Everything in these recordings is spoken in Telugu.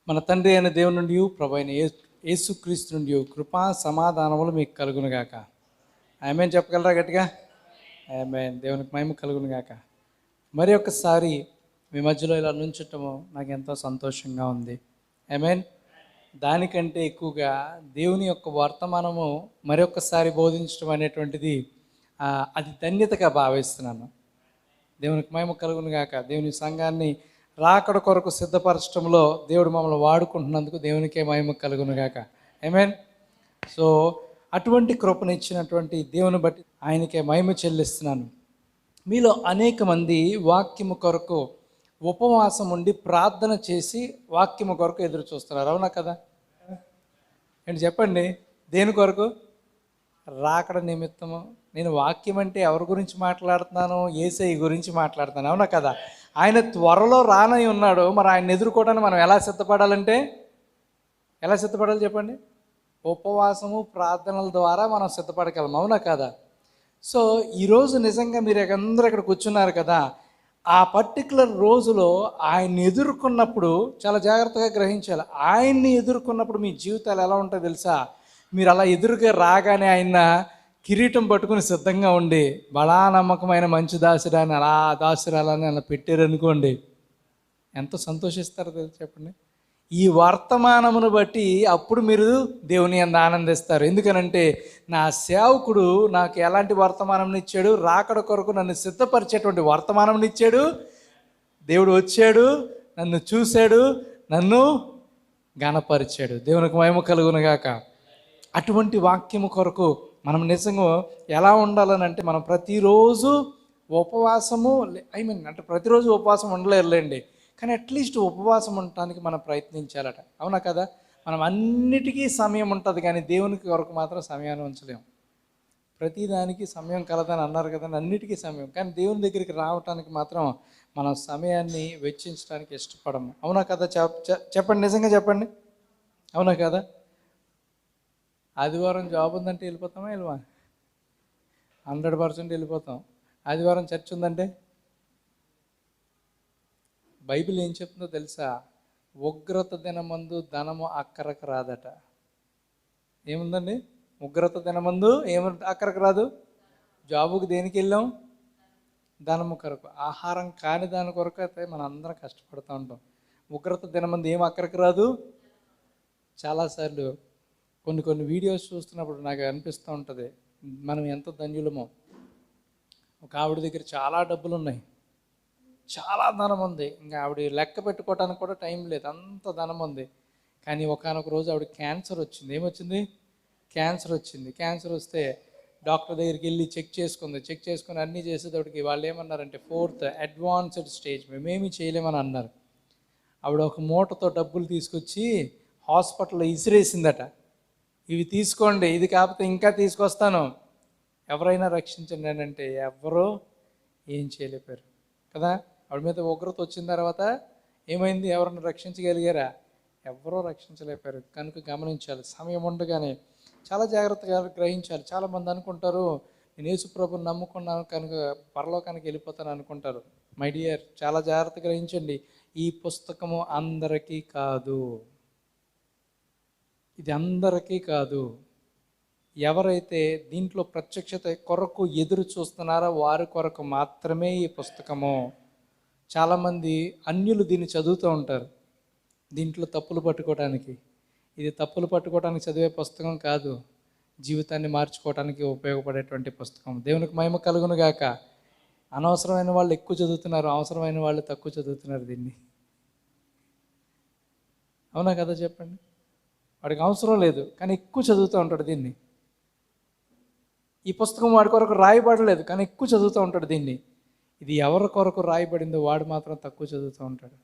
మన తండ్రి అయిన దేవుని నుండి ప్రభు అయిన యేసుక్రీస్తు నుండి కృపా సమాధానములు మీకు కలుగునుగాక. ఆమేన్ చెప్పగలరా గట్టిగా? ఆమేన్. దేవునికి మహిమ కలుగునుగాక. మరి ఒక్కసారి మీ మధ్యలో ఇలా నుంచటము నాకు ఎంతో సంతోషంగా ఉంది. ఆమేన్. దానికంటే ఎక్కువగా దేవుని యొక్క వర్తమానము మరొకసారి బోధించడం అనేటువంటిది అది ధన్యతగా భావిస్తున్నాను. దేవునికి మహిమ కలుగునుగాక. దేవుని సంఘాన్ని రాకడ కొరకు సిద్ధపరచడంలో దేవుడు మమ్మల్ని వాడుకుంటున్నందుకు దేవునికే మహిమ కలుగునుగాక. ఆమేన్. సో అటువంటి కృపనిచ్చినటువంటి దేవుని బట్టి ఆయనకే మహిమ చెల్లిస్తున్నాను. మీలో అనేక మంది వాక్యము కొరకు ఉపవాసం ఉండి ప్రార్థన చేసి వాక్యము కొరకు ఎదురు చూస్తున్నారు. అవునా కదా? ఏంటి చెప్పండి, దేని కొరకు? రాకడ నిమిత్తము. నేను వాక్యం అంటే ఎవరి గురించి మాట్లాడుతున్నాను? యేసయ్య గురించి మాట్లాడుతాను. అవునా కదా? ఆయన త్వరలో రానై ఉన్నాడు. మరి ఆయన ఎదుర్కోవడానికి మనం ఎలా సిద్ధపడాలంటే ఎలా సిద్ధపడాలి చెప్పండి? ఉపవాసము ప్రార్థనల ద్వారా మనం సిద్ధపడగలం. అవునా కదా? సో ఈరోజు నిజంగా మీరు అందరూ ఇక్కడ కూర్చున్నారు కదా, ఆ పర్టికులర్ రోజులో ఆయన్ని ఎదుర్కొన్నప్పుడు చాలా జాగ్రత్తగా గ్రహించాలి. ఆయన్ని ఎదుర్కొన్నప్పుడు మీ జీవితాలు ఎలా ఉంటాయో తెలుసా? మీరు అలా ఎదురుగా రాగానే ఆయన కిరీటం పట్టుకుని సిద్ధంగా ఉండి బలా నమ్మకమైన మంచి దాసురాని అలా దాసురాలని అలా పెట్టారనుకోండి, ఎంత సంతోషిస్తారో తెలుసు చెప్పండి. ఈ వర్తమానమును బట్టి అప్పుడు మీరు దేవుని యందు ఆనందిస్తారు. ఎందుకనంటే నా సేవకుడు నాకు ఎలాంటి వర్తమానం ఇచ్చాడు? రాకడ కొరకు నన్ను సిద్ధపరిచేటువంటి వర్తమానం ఇచ్చాడు. దేవుడు వచ్చాడు, నన్ను చూశాడు, నన్ను ఘనపరిచాడు. దేవునికి మహిమ కలుగునుగాక. అటువంటి వాక్యము కొరకు మనం నిజంగా ఎలా ఉండాలని అంటే, మనం ప్రతిరోజు ఉపవాసము అంటే ప్రతిరోజు ఉపవాసం ఉండలేరులేండి, కానీ అట్లీస్ట్ ఉపవాసం ఉండటానికి మనం ప్రయత్నించాలట. అవునా కదా? మనం అన్నిటికీ సమయం ఉంటుంది, కానీ దేవునికి కొరకు మాత్రం సమయాన్ని ఉంచలేము. ప్రతిదానికి సమయం కలదని అన్నారు కదా, అన్నిటికీ సమయం, కానీ దేవుని దగ్గరికి రావటానికి మాత్రం మనం సమయాన్ని వెచ్చించడానికి ఇష్టపడము. అవునా కదా? చెప్పండి, నిజంగా చెప్పండి. అవునా కదా? ఆదివారం జాబ్ ఉందంటే వెళ్ళిపోతామా? వెళ్ళమా? 100% వెళ్ళిపోతాం. ఆదివారం చర్చ్ ఉందంటే బైబిల్ ఏం చెప్తుందో తెలుసా? ఉగ్రత దినమందు ధనము అక్కరకు రాదట. ఏముందండి? ఉగ్రత దినమందు అక్కరకు రాదు. జాబుకి దేనికి వెళ్ళాం? ధనము కొరకు. ఆహారం కాని దాని కొరకు అయితే మనం అందరం కష్టపడుతూ ఉంటాం. ఉగ్రత దినమందు ఏం అక్కరకు రాదు. చాలాసార్లు కొన్ని వీడియోస్ చూస్తున్నప్పుడు నాకు అనిపిస్తూ ఉంటుంది, మనం ఎంత ధన్యులమో. ఒక ఆవిడ దగ్గర చాలా డబ్బులు ఉన్నాయి, చాలా ధనం ఉంది, ఇంకా ఆవిడ లెక్క పెట్టుకోవడానికి కూడా టైం లేదు, అంత ధనం ఉంది. కానీ ఒకానొక రోజు ఆవిడ క్యాన్సర్ వచ్చింది. ఏమొచ్చింది? క్యాన్సర్ వచ్చింది. క్యాన్సర్ వస్తే డాక్టర్ దగ్గరికి వెళ్ళి చెక్ చేసుకుని అన్నీ చేసేటప్పటికి వాళ్ళు ఏమన్నారంటే 4th అడ్వాన్స్డ్ స్టేజ్, మేమేమీ చేయలేమని అన్నారు. ఆవిడ ఒక మూటతో డబ్బులు తీసుకొచ్చి హాస్పిటల్లో ఇసిరేసిందట. ఇవి తీసుకోండి, ఇది కాకపోతే ఇంకా తీసుకొస్తాను, ఎవరైనా రక్షించండి అని అంటే ఎవరో ఏం చేయలేపారు కదా. ఆవిడ మీద ఉగ్రత వచ్చిన తర్వాత ఏమైంది? ఎవరైనా రక్షించగలిగారా? ఎవరో రక్షించలేపారు. కనుక గమనించాలి, సమయం ఉండగానే చాలా జాగ్రత్తగా గ్రహించాలి. చాలామంది అనుకుంటారు, నేను యేసుప్రభుని నమ్ముకున్నాను కనుక పరలోకానికి వెళ్ళిపోతాను అనుకుంటారు. మై డియర్, చాలా జాగ్రత్తగా గ్రహించండి. ఈ పుస్తకము అందరికీ కాదు, ఇది అందరికీ కాదు. ఎవరైతే దీంట్లో ప్రత్యక్షత కొరకు ఎదురు చూస్తున్నారో వారి కొరకు మాత్రమే ఈ పుస్తకము. చాలామంది అన్యులు దీన్ని చదువుతూ ఉంటారు దీంట్లో తప్పులు పట్టుకోవడానికి. ఇది తప్పులు పట్టుకోవడానికి చదివే పుస్తకం కాదు, జీవితాన్ని మార్చుకోవడానికి ఉపయోగపడేటువంటి పుస్తకం. దేవునికి మహిమ కలుగునుగాక. అనవసరమైన వాళ్ళు ఎక్కువ చదువుతున్నారు, అవసరమైన వాళ్ళు తక్కువ చదువుతున్నారు దీన్ని. అవునా కదా? చెప్పండి. వాడికి అవసరం లేదు కానీ ఎక్కువ చదువుతూ ఉంటాడు దీన్ని. ఈ పుస్తకం వాడి కొరకు రాయబడలేదు కానీ ఎక్కువ చదువుతూ ఉంటాడు దీన్ని. ఇది ఎవరి కొరకు రాయబడిందో వాడు మాత్రం తక్కువ చదువుతూ ఉంటాడు.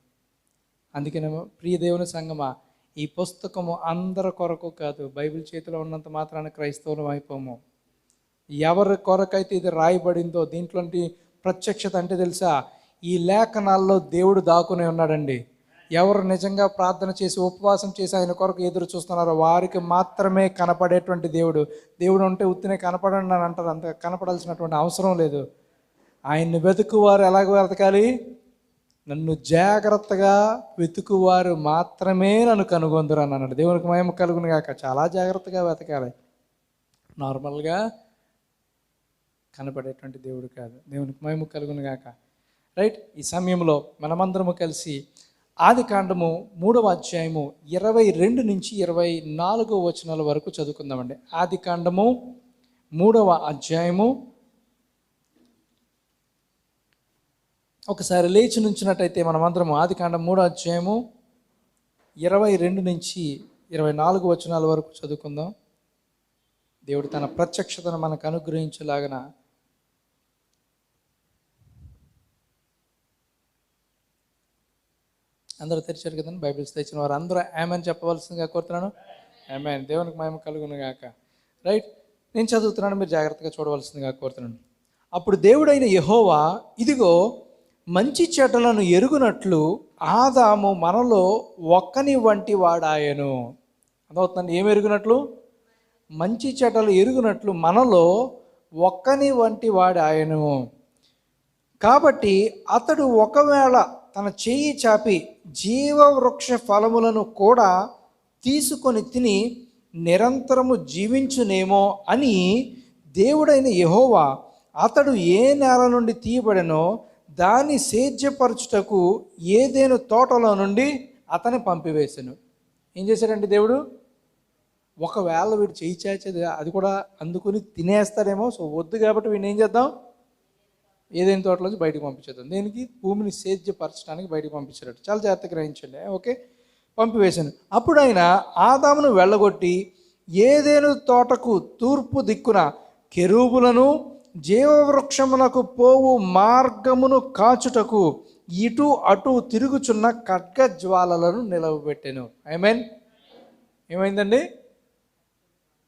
అందుకనేమో ప్రియ దేవుని సంగమా, ఈ పుస్తకము అందరి కొరకు కాదు. బైబిల్ చేతిలో ఉన్నంత మాత్రాన క్రైస్తవులం అయిపోము. ఎవరి కొరకైతే ఇది రాయబడిందో, దీంట్లోంటి ప్రత్యక్షత అంటే తెలుసా? ఈ లేఖనాల్లో దేవుడు దాక్కునే ఉన్నాడండి. ఎవరు నిజంగా ప్రార్థన చేసి ఉపవాసం చేసి ఆయన కొరకు ఎదురు చూస్తున్నారో వారికి మాత్రమే కనపడేటువంటి దేవుడు ఉంటే ఉత్తినే కనపడండి అని అంటారు. అంత కనపడాల్సినటువంటి అవసరం లేదు. ఆయన్ని వెతుకువారు ఎలాగ వెతకాలి? నన్ను జాగ్రత్తగా వెతుకువారు మాత్రమే నన్ను కనుగొందురు అని అన్నాడు. దేవునికి మహిమ కలుగును గాక. చాలా జాగ్రత్తగా వెతకాలి, నార్మల్గా కనపడేటువంటి దేవుడు కాదు. దేవునికి మహిమ కలుగును గాక. రైట్, ఈ సమయంలో మనమందరము కలిసి ఆదికాండము 3వ అధ్యాయము 22 నుంచి 24 వచనాల వరకు చదువుకుందామండి. ఆదికాండము 3వ అధ్యాయము, ఒకసారి లేచి నుంచినట్టయితే మనమందరము ఆదికాండం 3వ అధ్యాయము 22 నుంచి 24 వచనాల వరకు చదువుకుందాం. దేవుడు తన ప్రత్యక్షతను మనకు అనుగ్రహించేలాగన అందరూ తెరిచారు కదండి. బైబిల్స్ తెచ్చిన వారు అందరూ ఆమెన్ చెప్పవలసిందిగా కోరుతున్నాను. ఆమెన్. దేవునికి మహిమ కలుగును గాక. రైట్, నేను చదువుతున్నాను, మీరు జాగ్రత్తగా చూడవలసిందిగా కోరుతున్నాను. అప్పుడు దేవుడైన యెహోవా, ఇదిగో మంచి చెడ్డలను ఎరుగునట్లు ఆదాము మనలో ఒక్కని వంటి వాడాయను. అదవుతుందండి. ఏం ఎరుగునట్లు? మంచి చెడ్డలు ఎరుగునట్లు మనలో ఒక్కని వంటి వాడాయను. కాబట్టి అతడు ఒకవేళ తన చెయ్యి చాపి జీవవృక్ష ఫలములను కూడా తీసుకొని తిని నిరంతరము జీవించునేమో అని దేవుడైన యెహోవా అతడు ఏ నేల నుండి తీయబడెనో దాన్ని సేద్యపరచుటకు ఏదేను తోటలో నుండి అతని పంపివేశాను. ఏం చేశాడండి దేవుడు? ఒకవేళ వీడు చెయ్యి చాచేది అది కూడా అందుకుని తినేస్తాడేమో, సో వద్దు కాబట్టి వీడిని ఏం చేద్దాం, ఏదైనా తోటలోంచి బయటకు పంపించేద్దాం. దేనికి? భూమిని సేద్యపరచడానికి బయటకు పంపించాడు. చాలా జాగ్రత్తగా గ్రహించండి. ఓకే, పంపివేశాను. అప్పుడు ఆయన ఆదామును వెళ్ళగొట్టి ఏదేను తోటకు తూర్పు దిక్కున కెరూబులను జీవవృక్షమునకు పోవు మార్గమును కాచుటకు ఇటు అటు తిరుగుచున్న ఖడ్గజ్వాలలను నిలవబెట్టాను. ఐమీన్ ఏమైందండి?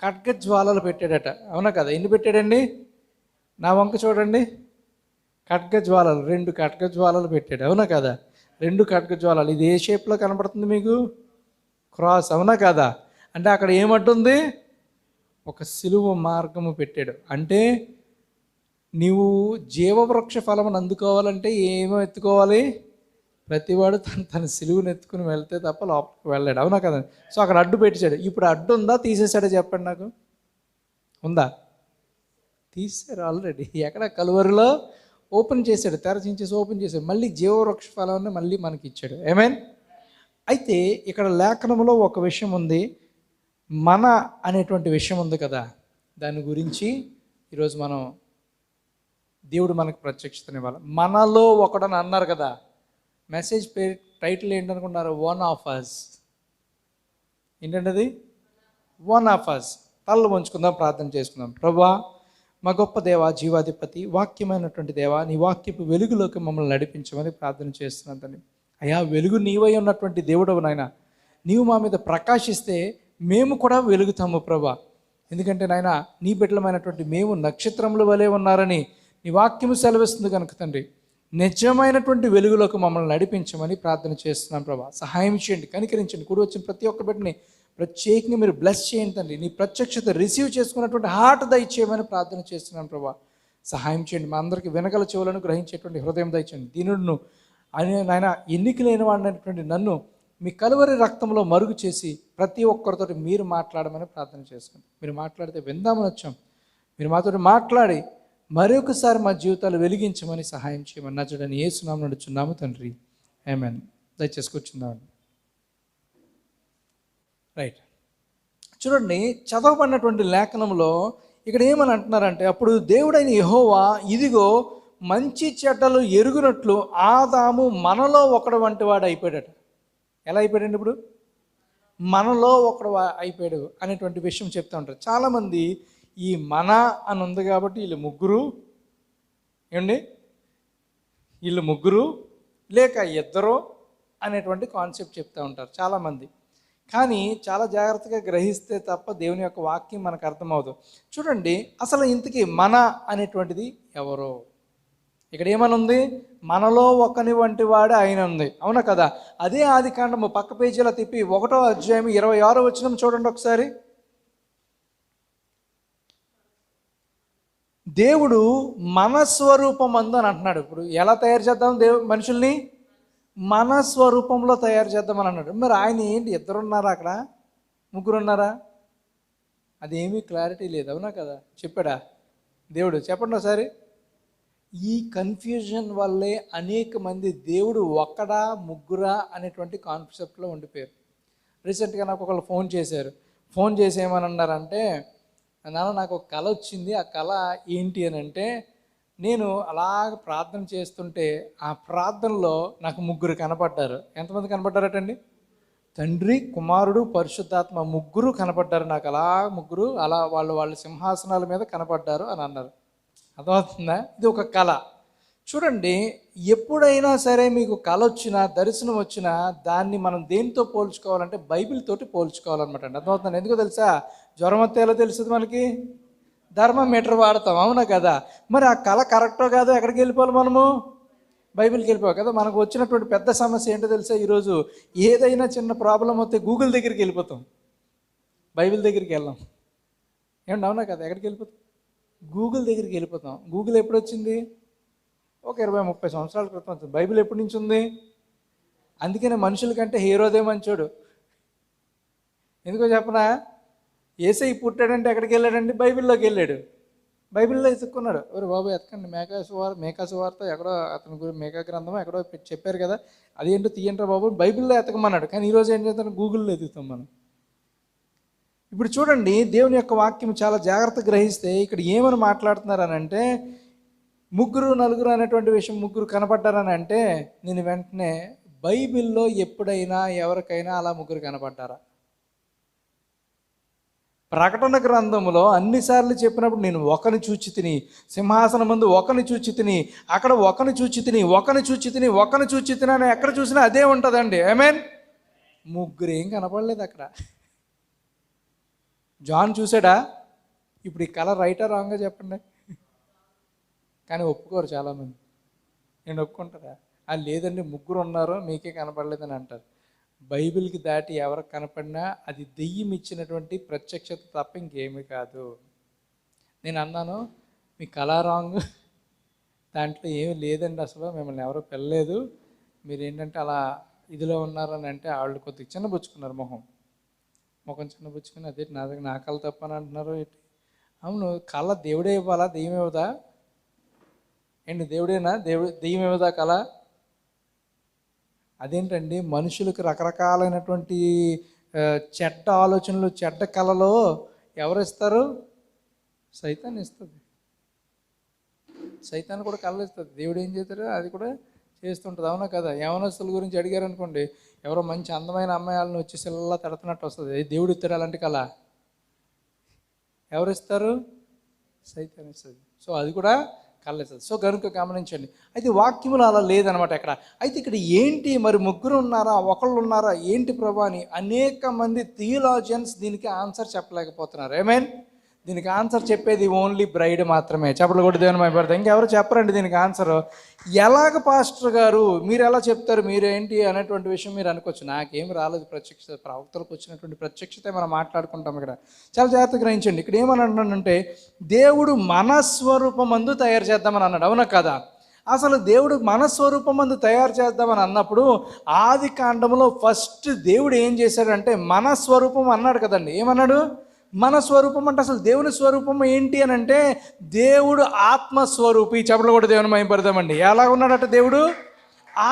ఖడ్గజ్వాలలు పెట్టాడట. అవునా కదా? ఎన్ని పెట్టాడండి? నా వంక చూడండి. ఖడ్గజ్వాలలు, 2 ఖడ్గజ్వాలలు పెట్టాడు. అవునా కదా? 2 ఖడ్గజ్వాలలు. ఇది ఏ షేప్లో కనపడుతుంది మీకు? క్రాస్. అవునా కదా? అంటే అక్కడ ఏమంటుంది? ఒక సిలువ మార్గము పెట్టాడు. అంటే నీవు జీవవృక్ష ఫలమును అందుకోవాలంటే ఏమో ఎత్తుకోవాలి? ప్రతివాడు తన సిలువును ఎత్తుకుని వెళ్తే తప్ప లోపలికి వెళ్ళాడు. అవునా కదా? సో అక్కడ అడ్డు పెట్టాడు. ఇప్పుడు అడ్డు ఉందా, తీసేశాడో చెప్పండి నాకు. ఉందా? తీసారు ఆల్రెడీ. ఎక్కడ? కలువరిలో ఓపెన్ చేశాడు, తెరచించేసి ఓపెన్ చేశాడు. మళ్ళీ జీవవృక్ష ఫలాన్ని మళ్ళీ మనకి ఇచ్చాడు. ఆమేన్. అయితే ఇక్కడ లేఖనంలో ఒక విషయం ఉంది, మన అనేటువంటి విషయం ఉంది కదా, దాని గురించి ఈరోజు మనం దేవుడు మనకు ప్రత్యక్షతనివ్వాలి. మనలో ఒకడని అన్నారు కదా. మెసేజ్ పేరు టైటిల్ ఏంటనుకున్నారు? One of us. ఏంటంటే అది? One of us. తలలు వంచుకుందాం, ప్రార్థన చేసుకుందాం. ప్రభువా, మా గొప్ప దేవ, జీవాధిపతి, వాక్యమైనటువంటి దేవ, నీ వాక్యపు వెలుగులోకి మమ్మల్ని నడిపించమని ప్రార్థన చేస్తున్నాను తండ్రి. అయ్యా, వెలుగు నీవై ఉన్నటువంటి దేవుడవు నాయన, నీవు మా మీద ప్రకాశిస్తే మేము కూడా వెలుగుతాము ప్రభా. ఎందుకంటే నాయన, నీ బిడ్డలమైనటువంటి మేము నక్షత్రముల వలె ఉన్నారని నీ వాక్యము సెలవిస్తుంది కనుక తండ్రి, నిజమైనటువంటి వెలుగులోకి మమ్మల్ని నడిపించమని ప్రార్థన చేస్తున్నాం ప్రభా. సహాయం చేయండి, కనికరించండి. కూడి వచ్చిన ప్రతి ఒక్క బిడ్డని ప్రత్యేకంగా మీరు బ్లెస్ చేయండి తండ్రి. నీ ప్రత్యక్షత రిసీవ్ చేసుకున్నటువంటి హార్ట్ దయచేయమని ప్రార్థన చేస్తున్నాను ప్రభా. సహాయం చేయండి. మా అందరికీ వెనకల చెవులను గ్రహించేటువంటి హృదయం దయచేయండి. దీనుడును నాయన, ఎన్నిక లేని వాడినటువంటి నన్ను మీ కలువరి రక్తంలో మరుగు చేసి ప్రతి ఒక్కరితో మీరు మాట్లాడమని ప్రార్థన చేసుకోండి. మీరు మాట్లాడితే విందామని వచ్చాం. మీరు మాతో మాట్లాడి మరొకసారి మా జీవితాలు వెలిగించమని సహాయం చేయమని నచ్చడని యేసునామమున నడుచున్నాము తండ్రి. ఆమేన్. దయచేసి కూర్చుందాం. రైట్, చూడండి, చదవబడినటువంటి లేఖనంలో ఇక్కడ ఏమని అంటున్నారంటే, అప్పుడు దేవుడైన యెహోవా, ఇదిగో మంచి చెడ్డలు ఎరుగునట్లు ఆదాము మనలో ఒకడు వంటి వాడు అయిపోయాడట. ఎలా అయిపోయాడండి? ఇప్పుడు మనలో ఒకడు అయిపోయాడు అనేటువంటి విషయం చెప్తూ ఉంటారు చాలామంది. ఈ మన అని ఉంది కాబట్టి వీళ్ళు ముగ్గురు, ఏమండి, వీళ్ళు ముగ్గురు లేక ఇద్దరు అనేటువంటి కాన్సెప్ట్ చెప్తూ ఉంటారు చాలామంది. కానీ చాలా జాగ్రత్తగా గ్రహిస్తే తప్ప దేవుని యొక్క వాక్యం మనకు అర్థమవుదు. చూడండి, అసలు ఇంతకీ మన అనేటువంటిది ఎవరో? ఇక్కడ ఏమనుంది? మనలో ఒకని వంటి వాడు ఆయన ఉంది. అవునా కదా? అదే ఆదికాండము పక్క పేజీలో తిప్పి 1వ అధ్యాయం 26వ వచనం చూడండి ఒకసారి. దేవుడు మన స్వరూపం అందు అని అంటున్నాడు. ఇప్పుడు ఎలా తయారు చేద్దాం మనుషుల్ని? మన స్వరూపంలో తయారు చేద్దామని అన్నాడు. మరి ఆయన ఏంటి, ఇద్దరు ఉన్నారా అక్కడ, ముగ్గురు ఉన్నారా? అదేమీ క్లారిటీ లేదు, అవునా కదా? చెప్పాడా దేవుడు? చెప్పండి ఒకసారి. ఈ కన్ఫ్యూజన్ వల్లే అనేక మంది దేవుడు ఒక్కడా ముగ్గురా అనేటువంటి కాన్సెప్ట్లో ఉండిపోయారు. రీసెంట్గా నాకు ఒకళ్ళు ఫోన్ చేసి ఏమని అన్నారంటే, నాన్న నాకు ఒక కళ వచ్చింది, ఆ కళ ఏంటి అని అంటే, నేను అలాగ ప్రార్థన చేస్తుంటే ఆ ప్రార్థనలో నాకు ముగ్గురు కనపడ్డారు. ఎంతమంది కనపడ్డారటండి? తండ్రి, కుమారుడు, పరిశుద్ధాత్మ ముగ్గురు కనపడ్డారు నాకు. అలా ముగ్గురు అలా వాళ్ళ సింహాసనాల మీద కనపడ్డారు అని అన్నారు. అర్థమవుతుందా? ఇది ఒక కళ. చూడండి, ఎప్పుడైనా సరే మీకు కళ వచ్చినా, దర్శనం వచ్చినా దాన్ని మనం దేనితో పోల్చుకోవాలంటే బైబిల్ తోటి పోల్చుకోవాలన్నమాట అండి. అర్థమవుతుంది? ఎందుకో తెలుసా? జ్వరం వస్తే ఎలా తెలుస్తుంది మనకి? థర్మామీటర్ వాడతాం, అవునా కదా? మరి ఆ కళ కరెక్టో కాదో ఎక్కడికి వెళ్ళిపోవాలి మనము? బైబిల్కి వెళ్ళిపోవాలి కదా. మనకు వచ్చినటువంటి పెద్ద సమస్య ఏంటో తెలుసా? ఈరోజు ఏదైనా చిన్న ప్రాబ్లం వస్తే గూగుల్ దగ్గరికి వెళ్ళిపోతాం, బైబిల్ దగ్గరికి వెళ్ళాం. ఏమండి, అవునా కదా? ఎక్కడికి వెళ్ళిపోతాం? గూగుల్ దగ్గరికి వెళ్ళిపోతాం. గూగుల్ ఎప్పుడు వచ్చింది? ఒక 20-30 సంవత్సరాల క్రితం వచ్చింది. బైబిల్ ఎప్పటి నుంచి ఉంది? అందుకనే మనుషుల కంటే హీరోదే మంచోడు. ఎందుకో చెప్పనా? యేసయ్య పుట్టాడంటే ఎక్కడికి వెళ్ళాడండి? బైబిల్లోకి వెళ్ళాడు. బైబిల్లో ఎత్తుక్కున్నాడు. ఎవరు బాబు ఎతకండి, మేకా సువార్త ఎక్కడో అతని గురించి మేకా గ్రంథం ఎక్కడో చెప్పారు కదా, అదేంటో తీయంటారా బాబు, బైబిల్లో ఎతకమన్నాడు. కానీ ఈరోజు ఏం చేస్తాను? గూగుల్లో ఎదుగుతాం మనం. ఇప్పుడు చూడండి, దేవుని యొక్క వాక్యం చాలా జాగ్రత్తగా గ్రహిస్తే ఇక్కడ ఏమని మాట్లాడుతున్నారు అని అంటే, ముగ్గురు నలుగురు అనేటువంటి విషయం, ముగ్గురు కనపడ్డారని అంటే, నేను వెంటనే బైబిల్లో ఎప్పుడైనా ఎవరికైనా అలా ముగ్గురు కనపడ్డారా? ప్రకటన గ్రంథంలో అన్నిసార్లు చెప్పినప్పుడు నేను ఒకని చూచి తిని, సింహాసనం ముందు ఒకని చూచి తిని, అక్కడ ఒకని చూచి తిని, ఒకని చూచి తిని, ఒకని చూచి తిని అని ఎక్కడ చూసినా అదే ఉంటుందండి. ఆమేన్. ముగ్గురు ఏం కనపడలేదు అక్కడ. జాన్ చూసాడా? ఇప్పుడు ఈ కళ రైటా రాంగా చెప్పండి. కానీ ఒప్పుకోరు చాలామంది. నేను ఒప్పుకుంటారా? లేదండి ముగ్గురు ఉన్నారు, మీకే కనపడలేదని అంటారు. బైబిల్కి దాటి ఎవరికి కనపడినా అది దెయ్యం ఇచ్చినటువంటి ప్రత్యక్షత తప్ప ఇంకేమీ కాదు. నేను అన్నాను, మీ కళ రాంగ్, దాంట్లో ఏమీ లేదండి, అసలు మిమ్మల్ని ఎవరో పెళ్ళలేదు, మీరు ఏంటంటే అలా ఇదిలో ఉన్నారని అంటే వాళ్ళు కొద్దిగా చిన్నబుచ్చుకున్నారు. ముఖం చిన్నబుచ్చుకుని, అదే నా దగ్గర నా కళ తప్పని అంటున్నారు. అవును, కళ దేవుడే ఇవ్వాలా, దెయ్యం ఇవ్వదా? ఏంటి, దేవుడేనా దెయ్యం ఇవ్వదా కళ? అదేంటండి, మనుషులకు రకరకాలైనటువంటి చెడ్డ ఆలోచనలు, చెడ్డ కళలో ఎవరు ఇస్తారు? సైతాన్ ఇస్తుంది. సైతాన్ కూడా కళలు ఇస్తుంది. దేవుడు ఏం చేస్తాడో అది కూడా చేస్తుంటుంది, అవునా కదా? యవనస్తుల గురించి అడిగారు అనుకోండి, ఎవరో మంచి అందమైన అమ్మాయిలను వచ్చి సిల్లా తడుతున్నట్టు వస్తుంది. దేవుడు ఇస్తాడు అలాంటి కళ? ఎవరు ఇస్తారు? సైతాన్ ఇస్తుంది. సో అది కూడా కళ ఇస్తుంది. సో కనుక గమనించండి. అయితే వాక్యములు అలా లేదనమాట ఎక్కడ. అయితే ఇక్కడ ఏంటి మరి, ముగ్గురు ఉన్నారా, ఒకళ్ళు ఉన్నారా, ఏంటి ప్రభా అని అనేక మంది థియోలాజియన్స్ దీనికి ఆన్సర్ చెప్పలేకపోతున్నారు. ఆమేన్. దీనికి ఆన్సర్ చెప్పేది ఓన్లీ బ్రైడ్ మాత్రమే. చెప్పలు కూడా దేవుని మహిమపడతాయి, ఇంకెవరు చెప్పరండి దీనికి ఆన్సర్. ఎలాగ పాస్టర్ గారు మీరు ఎలా చెప్తారు, మీరేంటి అనేటువంటి విషయం మీరు అనుకోవచ్చు. నాకేం రాలేదు ప్రత్యక్షత, ప్రవక్తలకు వచ్చినటువంటి ప్రత్యక్షత మనం మాట్లాడుకుంటాం. ఇక్కడ చాలా జాగ్రత్తగా గ్రహించండి. ఇక్కడ ఏమని అంటున్నాడంటే, దేవుడు మన స్వరూపమందు తయారు చేద్దామని అన్నాడు, అవునా కదా? అసలు దేవుడు మన స్వరూపమందు తయారు చేద్దామని అన్నప్పుడు ఆది కాండంలో ఫస్ట్ దేవుడు ఏం చేశాడంటే మన స్వరూపం అన్నాడు కదండి. ఏమన్నాడు? మన స్వరూపం అంటే అసలు దేవుని స్వరూపం ఏంటి అని అంటే, దేవుడు ఆత్మస్వరూపి. చెప్పలు కూడా దేవుని మహిమపడదామండి. ఎలాగ ఉన్నాడట దేవుడు?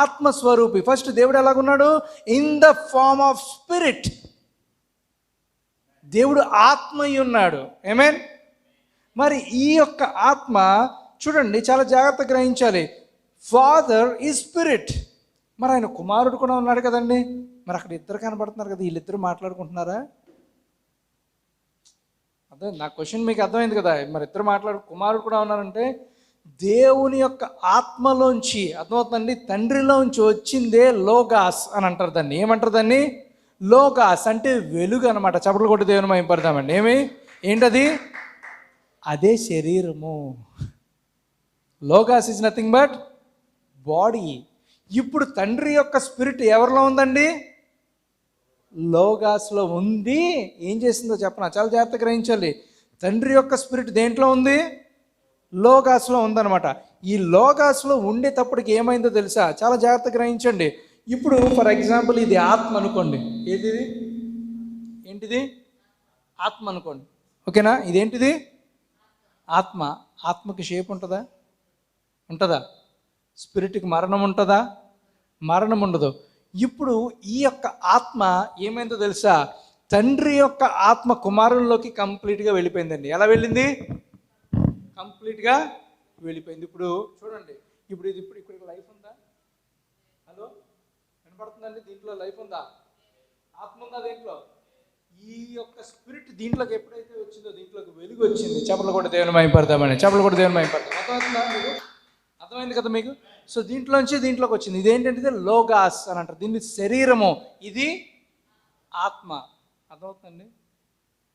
ఆత్మస్వరూపి. ఫస్ట్ దేవుడు ఎలాగున్నాడు? In the form of spirit. దేవుడు ఆత్మ అయి ఉన్నాడు. ఆమేన్. మరి ఈ యొక్క ఆత్మ చూడండి, చాలా జాగ్రత్తగా గ్రహించాలి. Father is spirit. మరి ఆయన కుమారుడు కూడా ఉన్నాడు కదండి. మరి అక్కడ ఇద్దరు కనబడుతున్నారు కదా, వీళ్ళిద్దరు మాట్లాడుకుంటున్నారా? అదే నా క్వశ్చన్ మీకు అర్థమైంది కదా. మరి ఇద్దరు కుమారుడు కూడా ఉన్నారంటే దేవుని యొక్క ఆత్మలోంచి, అర్థమవుతుందండి, తండ్రిలోంచి వచ్చిందే లోగాస్ అని అంటారు దాన్ని. ఏమంటారు దాన్ని? లోగాస్ అంటే వెలుగు అనమాట. చప్పట్లు కొట్టి దేవుని మహిమపడదామండి. ఏంటది? అదే శరీరము. Logos is nothing but body. ఇప్పుడు తండ్రి యొక్క స్పిరిట్ ఎవరిలో ఉందండి? లోగాస్లో ఉంది. ఏం చేసిందో చెప్పనా, చాలా జాగ్రత్తగా గ్రహించాలి. తండ్రి యొక్క స్పిరిట్ దేంట్లో ఉంది? లోగాస్లో ఉందన్నమాట. ఈ లోగాస్లో ఉండేటప్పటికి ఏమైందో తెలుసా? చాలా జాగ్రత్తగా గ్రహించండి. ఇప్పుడు ఫర్ ఎగ్జాంపుల్ ఇది ఆత్మ అనుకోండి. ఏది ఇది? ఏంటిది? ఆత్మ అనుకోండి. ఓకేనా? ఇదేంటిది? ఆత్మ. ఆత్మకి షేప్ ఉంటుందా? ఉంటుందా? స్పిరిట్కి మరణం ఉంటుందా? మరణం ఉండదు. ఇప్పుడు ఈ యొక్క ఆత్మ ఏమైందో తెలుసా? తండ్రి యొక్క ఆత్మ కుమారుల్లోకి కంప్లీట్గా వెళ్ళిపోయిందండి. ఎలా వెళ్ళింది? కంప్లీట్గా వెళ్ళిపోయింది. ఇప్పుడు చూడండి, ఇప్పుడు ఇక్కడ లైఫ్ ఉందా? హలో, వినపడుతుందండి? దీంట్లో లైఫ్ ఉందా? ఆత్మ ఉందా దీంట్లో? ఈ యొక్క స్పిరిట్ దీంట్లోకి ఎప్పుడైతే వచ్చిందో దీంట్లోకి వెలుగు వచ్చింది. చెప్పలు కూడా దేవుని మహిమపడతామని, చెప్పలు కూడా దేవుని మహిమపడతాం. అర్థమవుతుందా మీకు? అర్థమైంది కదా మీకు? సో దీంట్లోంచి దీంట్లోకి వచ్చింది. ఇదేంటంటే లోగాస్ అని అంటారు. దీన్ని శరీరము, ఇది ఆత్మ. అర్థమవుతుందండి?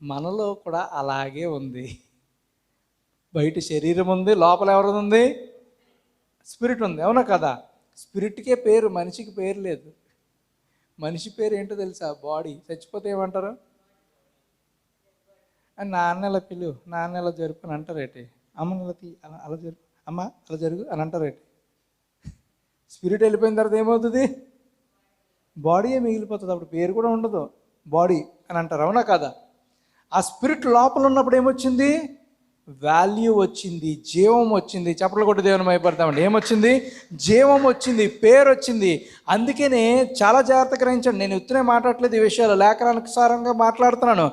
మనలో కూడా అలాగే ఉంది. బయట శరీరం ఉంది, లోపల ఎవరిది ఉంది? స్పిరిట్ ఉంది. అవునా కదా? స్పిరిట్కే పేరు, మనిషికి పేరు లేదు. మనిషి పేరు ఏంటో తెలుసా? బాడీ. చచ్చిపోతే ఏమంటారు? నాన్నెల పిలు, నాన్నెల జరుపు అని అంటారేటి. అమ్మ నెలతి అలా జరుపు, అమ్మ అలా జరుగు అని అంటారేటి. స్పిరిట్ వెళ్ళిపోయిన తర్వాత ఏమవుతుంది? బాడీయే మిగిలిపోతుంది. అప్పుడు పేరు కూడా ఉండదు, బాడీ అని అంటారు. అవునా కదా? ఆ స్పిరిట్ లోపల ఉన్నప్పుడు ఏమొచ్చింది? వాల్యూ వచ్చింది, జీవం వచ్చింది. చెప్పలు కొట్టి దేవుని మహిమపడతామండి. ఏమొచ్చింది? జీవం వచ్చింది, పేరు వచ్చింది. అందుకనే చాలా జాగ్రత్తగా గ్రహించండి. నేను ఉత్తనే మాట్లాడట్లేదు ఈ విషయాలు, లేఖనానుసారంగా మాట్లాడుతున్నాను.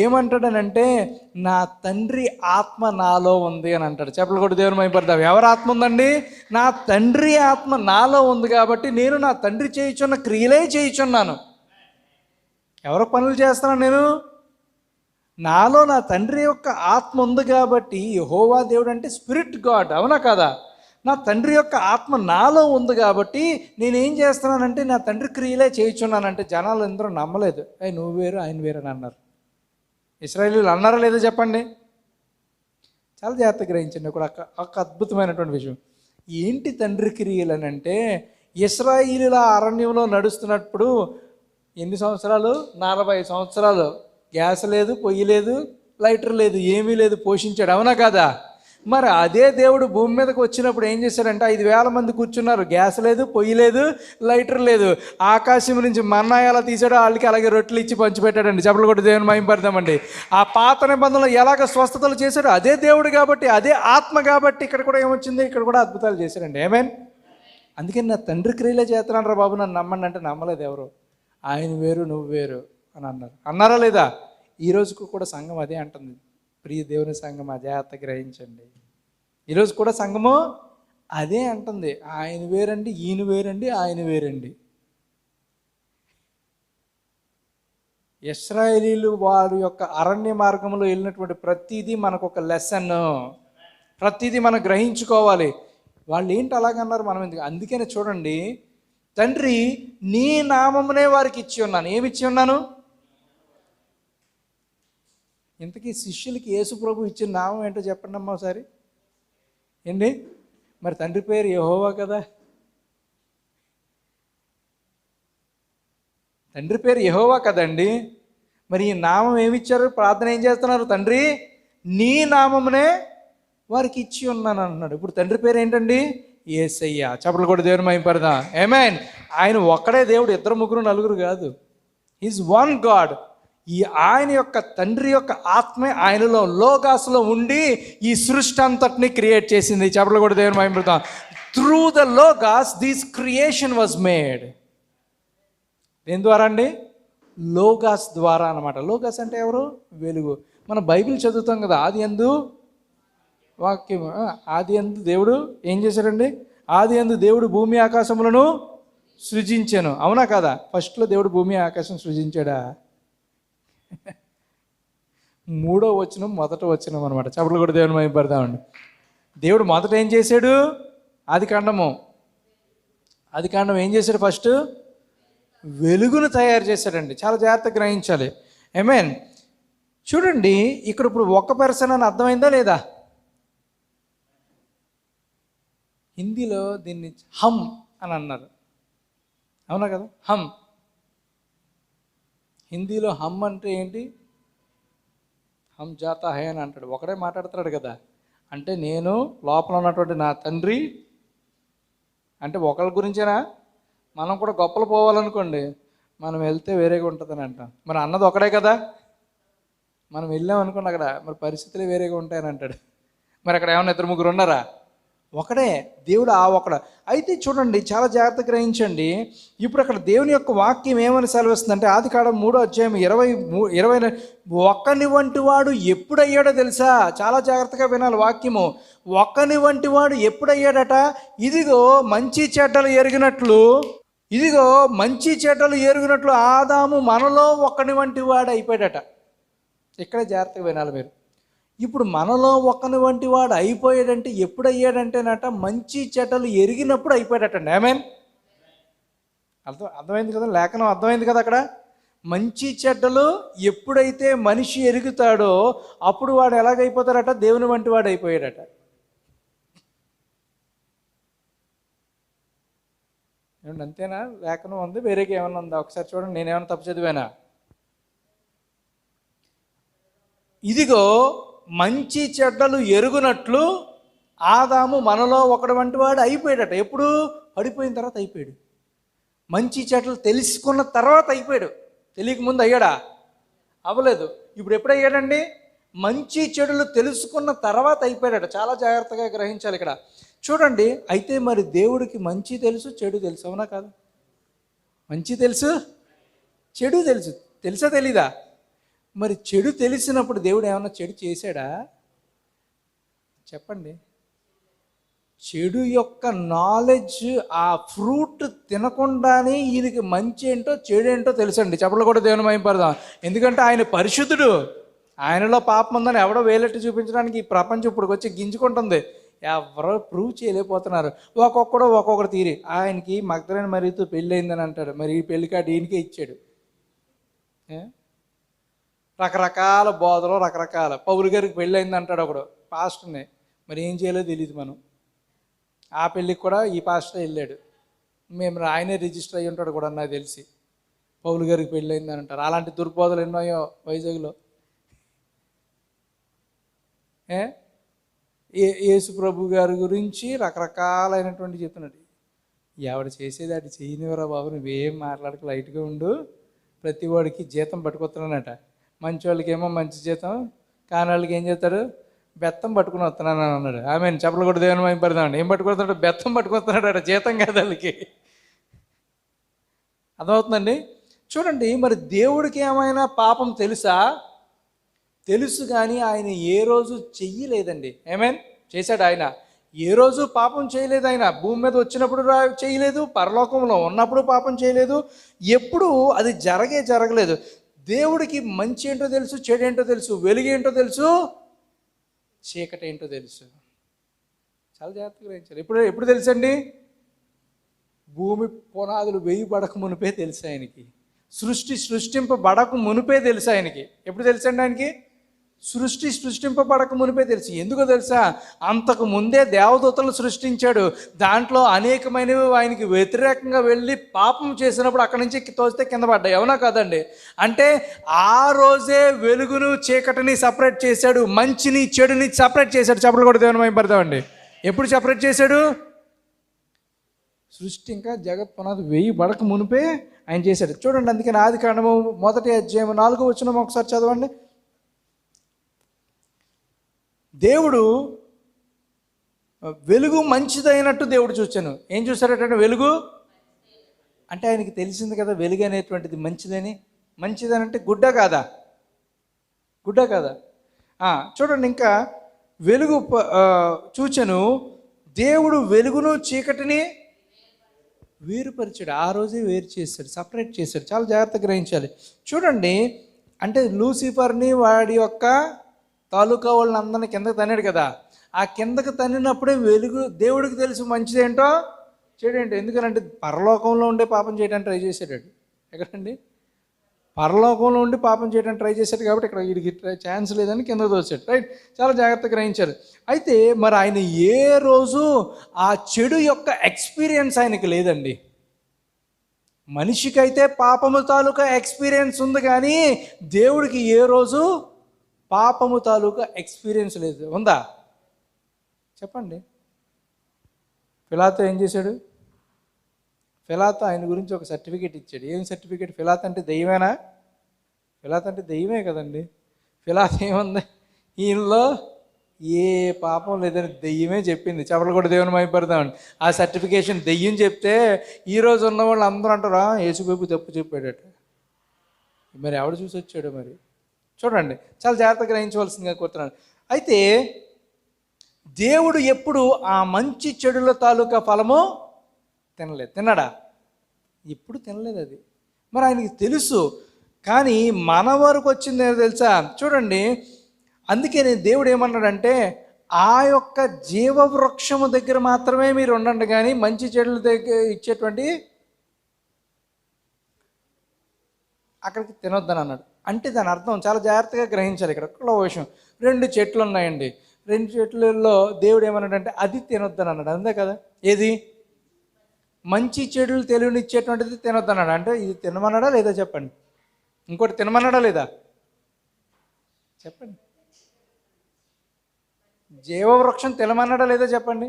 ఏమంటాడనంటే, నా తండ్రి ఆత్మ నాలో ఉంది అని అంటాడు. చెప్పలు కొట్టి దేవుని మహిమపడతాం. ఎవరి ఆత్మ ఉందండి? నా తండ్రి ఆత్మ నాలో ఉంది కాబట్టి నేను నా తండ్రి చేయుచున్న క్రియలే చేయుచున్నాను. ఎవరో పనులు చేస్తున్నాను నేను? నాలో నా తండ్రి యొక్క ఆత్మ ఉంది కాబట్టి. యెహోవా దేవుడు అంటే స్పిరిట్ గాడ్. అవునా కదా? నా తండ్రి యొక్క ఆత్మ నాలో ఉంది కాబట్టి నేనేం చేస్తున్నానంటే నా తండ్రి క్రియలే చేయుచున్నానంటే జనాలు అందరూ నమ్మలేదు. నువ్వు వేరు ఆయన వేరు అని అన్నారు. ఇశ్రాయేలీయులు అన్నారా లేదో చెప్పండి? చాలా జాగ్రత్తగా గ్రహించండి. ఒక అద్భుతమైనటువంటి విషయం. ఏంటి తండ్రి క్రియలు అని అంటే, ఇశ్రాయేలీయుల అరణ్యంలో నడుస్తున్నప్పుడు ఎన్ని సంవత్సరాలు? 40 సంవత్సరాలు. గ్యాస్ లేదు, పొయ్యి లేదు, లైటర్ లేదు, ఏమీ లేదు, పోషించాడు. అవునా కదా? మరి అదే దేవుడు భూమి మీదకి వచ్చినప్పుడు ఏం చేశాడంటే 5,000 మంది కూర్చున్నారు. గ్యాస్ లేదు, పొయ్యి లేదు, లైటర్ లేదు. ఆకాశం నుంచి మన్నా ఎలా తీసాడో వాళ్ళకి అలాగే రొట్టెలు ఇచ్చి పంచిపెట్టాడండి. చెప్పలు కొట్టి దేవుని మహిమపడతామండి. ఆ పాత నిబంధనలో ఎలాగ స్వస్థతలు చేశాడు అదే దేవుడు కాబట్టి, అదే ఆత్మ కాబట్టి ఇక్కడ కూడా ఏమొచ్చింది? ఇక్కడ కూడా అద్భుతాలు చేశాడండి. ఆమేన్. అందుకని నా తండ్రి క్రియలే చేస్తున్నాను రా బాబు, నన్ను నమ్మండి అంటే నమ్మలేదు ఎవరు. ఆయన వేరు, నువ్వు వేరు అని అన్నారు. అన్నారా లేదా? ఈ రోజుకు కూడా సంఘం అదే అంటుంది. ప్రియ దేవుని సంఘం, జాగ్రత్త గ్రహించండి. ఈరోజు కూడా సంఘము అదే అంటుంది. ఆయన వేరండి, ఈయన వేరండి, ఆయన వేరండి. ఇశ్రాయేలీయులు వారి యొక్క అరణ్య మార్గంలో వెళ్ళినటువంటి ప్రతిదీ మనకు ఒక లెసన్. ప్రతిదీ మనం గ్రహించుకోవాలి. వాళ్ళు ఏంటి అలాగన్నారు, మనం ఎందుకు? అందుకనే చూడండి, తండ్రి నీ నామమునే వారికి ఇచ్చి ఉన్నాను. ఏమి ఇచ్చి ఉన్నాను? ఇంతకీ శిష్యులకి యేసు ప్రభు ఇచ్చిన నామం ఏంటో చెప్పండి అమ్మా ఒకసారి. ఏంటి మరి? తండ్రి పేరు యెహోవా కదా. తండ్రి పేరు యెహోవా కదండి. మరి ఈ నామం ఏమిచ్చారు? ప్రార్థన ఏం చేస్తున్నారు? తండ్రి నీ నామమునే వారికి ఇచ్చి ఉన్నాను అన్నాడు. ఇప్పుడు తండ్రి పేరు ఏంటండి? యేసయ్య. చెప్పలు కూడా దేవుని మహిమపడదాం. ఆమేన్. ఆయన ఒక్కడే దేవుడు, ఇద్దరు ముగ్గురు నలుగురు కాదు. Is one God. ఈ ఆయన యొక్క తండ్రి యొక్క ఆత్మే ఆయనలో లోగాస్లో ఉండి ఈ సృష్టి అంతటిని క్రియేట్ చేసింది. చెప్పలు కూడా దేవుని మహిమపడదాం. Through the logos this creation was made. దేని ద్వారా అండి? లోగాస్ ద్వారా అన్నమాట. లోగాస్ అంటే ఎవరు? వెలుగు. మనం బైబిల్ చదువుతాం కదా, ఆది యందు వాక్యం. ఆది యందు దేవుడు ఏం చేశాడండి? ఆది యందు దేవుడు భూమి ఆకాశములను సృజించాను. అవునా కదా? ఫస్ట్లో దేవుడు భూమి ఆకాశం సృజించాడా? 3వ వచనం మొదట వచనం అనమాట. చెప్పలు కూడా దేవుని మహిమపడదామండి. దేవుడు మొదట ఏం చేశాడు? ఆది కాండం ఏం చేశాడు? ఫస్ట్ వెలుగును తయారు చేశాడండి. చాలా జాగ్రత్తగా గ్రహించాలి. ఆమేన్. చూడండి, ఇక్కడ ఇప్పుడు ఒక పర్సన్ అని అర్థమైందా లేదా? హిందీలో దీన్ని హమ్ అని అన్నారు. అవునా కదా? హమ్. హిందీలో హమ్ అంటే ఏంటి? హమ్ జాతా హై అని అంటాడు. ఒకడే మాట్లాడుతున్నాడు కదా. అంటే నేను లోపల ఉన్నటువంటి నా తండ్రి అంటే ఒకళ్ళ గురించేనా? మనం కూడా గొప్పలు పోవాలనుకోండి, మనం వెళ్తే వేరేగా ఉంటుందని అంటాం. మరి అన్నది ఒకడే కదా, మనం వెళ్ళాం అనుకోండి అక్కడ, మరి పరిస్థితులు వేరేగా ఉంటాయని అంటాడు. మరి అక్కడ ఏమన్నా ఇద్దరు ముగ్గురు ఉన్నారా? ఒకడే దేవుడు, ఆ ఒకడ. అయితే చూడండి, చాలా జాగ్రత్తగా గ్రహించండి. ఇప్పుడు అక్కడ దేవుని యొక్క వాక్యం ఏమని సెలవిస్తుందంటే, ఆదికాండం 3:20 ఒక్కని వంటి వాడు ఎప్పుడయ్యాడో తెలుసా? చాలా జాగ్రత్తగా వినాలి వాక్యము. ఒక్కని వంటి వాడు ఎప్పుడయ్యాడట? ఇదిగో మంచి చెడ్డలు ఎరిగినట్లు ఆదాము మనలో ఒక్కని వంటి వాడు అయిపోయాడట. ఇక్కడే జాగ్రత్తగా వినాలి మీరు. ఇప్పుడు మనలో ఒకని వంటి వాడు అయిపోయాడంటే ఎప్పుడయ్యాడంటేనట, మంచి చెడ్డలు ఎరిగినప్పుడు అయిపోయాడటండి. ఆమేన్. అర్థమైంది కదా, లేఖనం అర్థమైంది కదా. అక్కడ మంచి చెడ్డలు ఎప్పుడైతే మనిషి ఎరుగుతాడో అప్పుడు వాడు ఎలాగైపోతాడట? దేవుని వంటి వాడు అయిపోయాడట. ఏమండి, అంతేనా? లేఖనం ఉంది, వేరేగా ఏమన్నా ఉందా? ఒకసారి చూడండి, నేనేమన్నా తప్పు చదివానా? ఇదిగో మంచి చెడ్డలు ఎరుగునట్లు ఆదాము మనలో ఒకడు వంటి వాడు అయిపోయాడట. ఎప్పుడు? పడిపోయిన తర్వాత అయిపోయాడు. మంచి చెడ్డలు తెలుసుకున్న తర్వాత అయిపోయాడు. తెలియక ముందు అయ్యాడా? అవ్వలేదు. ఇప్పుడు ఎప్పుడు అయ్యాడండి? మంచి చెడులు తెలుసుకున్న తర్వాత అయిపోయాడట. చాలా జాగ్రత్తగా గ్రహించాలి ఇక్కడ. చూడండి, అయితే మరి దేవుడికి మంచి తెలుసు, చెడు తెలుసు, అవునా కాదు? మంచి తెలుసు, చెడు తెలుసు. తెలుసా తెలీదా? మరి చెడు తెలిసినప్పుడు దేవుడు ఏమన్నా చెడు చేశాడా? చెప్పండి. చెడు యొక్క నాలెడ్జ్, ఆ ఫ్రూట్ తినకుండానే ఈయనకి మంచి ఏంటో చెడు ఏంటో తెలుసండి. చెప్పలు కూడా దేవుని మహిమపడదాం. ఎందుకంటే ఆయన పరిశుద్ధుడు. ఆయనలో పాపం ఉందని ఎవడో వేలెట్టి చూపించడానికి ఈ ప్రపంచం ఇప్పుడు వచ్చి గింజుకుంటుంది. ఎవరో ప్రూవ్ చేయలేకపోతున్నారు. ఒక్కొక్కడు తీరి. ఆయనకి మగ్దలేని మరీతో పెళ్ళి అయిందని అంటాడు. మరి ఈ పెళ్లి కార్డు ఈయనకే ఇచ్చాడు. రకరకాల బోధలు, రకరకాల. పౌలు గారికి పెళ్ళి అయింది అంటాడు ఒకడు, పాస్టర్ని. మరి ఏం చేయాలో తెలియదు మనం. ఆ పెళ్ళికి కూడా ఈ పాస్టర్ వెళ్ళాడు. మేము ఆయనే రిజిస్టర్ అయ్యి ఉంటాడు కూడా నాకు తెలిసి. పౌలు గారికి పెళ్ళి అయింది అని అంటారు. అలాంటి దుర్బోధలు ఎన్నోయో వైజాగ్లో. యేసు ప్రభు గారి గురించి రకరకాలైనటువంటి చెప్తున్నాడు. ఎవడ చేసేది అటు చేయనివరా బాబు, నువ్వేం మాట్లాడక లైట్గా ఉండు. ప్రతి వాడికి జీతం పట్టుకొస్తున్నానట. మంచి వాళ్ళకేమో మంచి జీతం, కాని వాళ్ళకి ఏం చేస్తాడు? బెత్తం పట్టుకుని వస్తున్నాను అన్నాడు. ఆమె చెప్పలు కూడా దేవుని మహిమ పడదామండి. ఏం పట్టుకొస్తున్నాడు? బెత్తం పట్టుకొస్తున్నాడు అట. జీతం కాదు వాళ్ళకి. అర్థమవుతుందండి? చూడండి, మరి దేవుడికి ఏమైనా పాపం తెలుసా? తెలుసు, కానీ ఆయన ఏ రోజు చెయ్యలేదండి. ఏమేన్ చేశాడు ఆయన? ఏ రోజు పాపం చేయలేదు. ఆయన భూమి మీద వచ్చినప్పుడు చేయలేదు, పరలోకంలో ఉన్నప్పుడు పాపం చేయలేదు. ఎప్పుడు అది జరగలేదు. దేవుడికి మంచి ఏంటో తెలుసు, చెడు ఏంటో తెలుసు, వెలుగు ఏంటో తెలుసు, చీకటి ఏంటో తెలుసు. చాలా జాగ్రత్తగా గ్రహించాలి. ఎప్పుడు తెలుసండి? భూమి పునాదులు వేయబడక మునిపే తెలుసు ఆయనకి. సృష్టింపబడక మునిపే తెలుసు ఆయనకి. ఎప్పుడు తెలుసండి ఆయనకి? సృష్టింపబడక మునిపే తెలుసు. ఎందుకో తెలుసా? అంతకు ముందే దేవదూతలు సృష్టించాడు. దాంట్లో అనేకమైనవి ఆయనకి వ్యతిరేకంగా వెళ్ళి పాపం చేసినప్పుడు అక్కడి నుంచి తోస్తే కింద పడ్డాయి, అవునా కాదండి? అంటే ఆ రోజే వెలుగును చీకటిని సపరేట్ చేశాడు, మంచిని చెడుని సపరేట్ చేశాడు. చెప్పలు కూడా దేవుని మహిమ పడదామండి. ఎప్పుడు సపరేట్ చేశాడు? సృష్టి ఇంకా జగత్ పునాది వేయబడక మునిపే ఆయన చేశాడు. చూడండి, అందుకని ఆదికాండము 1:4 ఒకసారి చదవండి. దేవుడు వెలుగు మంచిదైనట్టు దేవుడు చూశాను. ఏం చూశాడటంటే వెలుగు అంటే ఆయనకి తెలిసింది కదా వెలుగు అనేటువంటిది మంచిదని. మంచిదని అంటే గుడ్డ కాదా? చూడండి, ఇంకా వెలుగు చూచెను. దేవుడు వెలుగును చీకటిని వేరుపరిచాడు. ఆ రోజే వేరు చేశాడు, సపరేట్ చేశాడు. చాలా జాగ్రత్తగా గ్రహించాలి. చూడండి, అంటే లూసిఫర్ని వాడి యొక్క తాలూకా వాళ్ళని అందరినీ కిందకి తన్నాడు కదా. ఆ కిందకి తన్నినప్పుడే వెలుగు దేవుడికి తెలుసు మంచిదేంటో చెడేంటో. ఎందుకనంటే పరలోకంలో ఉండే పాపం చేయడానికి ట్రై చేశాడు. ఎక్కడండి? పరలోకంలో ఉండి పాపం చేయడానికి ట్రై చేశాడు. కాబట్టి ఇక్కడ వీడికి ఛాన్స్ లేదని కిందకు తోచాడు. రైట్? చాలా జాగ్రత్తగా గ్రహించారు. అయితే మరి ఆయన ఏ రోజు ఆ చెడు యొక్క ఎక్స్పీరియన్స్ ఆయనకి లేదండి. మనిషికైతే పాపము తాలూకా ఎక్స్పీరియన్స్ ఉంది, కానీ దేవుడికి ఏ రోజు పాపము తాలూకా ఎక్స్పీరియన్స్ లేదు. ఉందా? చెప్పండి. పిలాతు ఏం చేశాడు? పిలాతు ఆయన గురించి ఒక సర్టిఫికేట్ ఇచ్చాడు. ఏం సర్టిఫికేట్? పిలాతు అంటే దెయ్యమేనా? పిలాతు అంటే దెయ్యమే కదండి. పిలాతు ఏముంది? ఈయనలో ఏ పాపం లేదని దెయ్యమే చెప్పింది. చెప్పలు కూడా దేవుని మైపడదామండి. ఆ సర్టిఫికేషన్ దెయ్యం చెప్తే ఈరోజు ఉన్న వాళ్ళు అందరూ అంటారా యేసుబాబు తప్పు చెప్పాడట. మరి ఎవడు చూసి వచ్చాడు? మరి చూడండి, చాలా జాగ్రత్తగా గ్రహించవలసిందిగా కోరుతున్నాను. అయితే దేవుడు ఎప్పుడు ఆ మంచి చెడుల తాలూకా ఫలము తినలేదు. తిన్నాడా? ఎప్పుడు తినలేదు అది. మరి ఆయనకి తెలుసు. కానీ మన వరకు వచ్చింది ఏదో తెలుసా? చూడండి, అందుకే దేవుడు ఏమన్నాడంటే ఆ యొక్క జీవవృక్షము దగ్గర మాత్రమే మీరు ఉండండి, కానీ మంచి చెడుల దగ్గర ఇచ్చేటువంటి అక్కడికి తినొద్దని అన్నాడు. అంటే దాని అర్థం చాలా జాగ్రత్తగా గ్రహించాలి. ఇక్కడ ఒక్క విషయం, 2 చెట్లు ఉన్నాయండి. 2 చెట్లలో దేవుడు ఏమన్నాడంటే అది తినొద్దని అన్నాడు. అంతే కదా? ఏది? మంచి చెడులు తెలియనిచ్చేటువంటిది తినొద్దన్నాడు. అంటే ఇది తినమన్నాడా లేదా చెప్పండి? ఇంకోటి తినమన్నాడా లేదా చెప్పండి? జీవవృక్షం తినమన్నాడా లేదా చెప్పండి?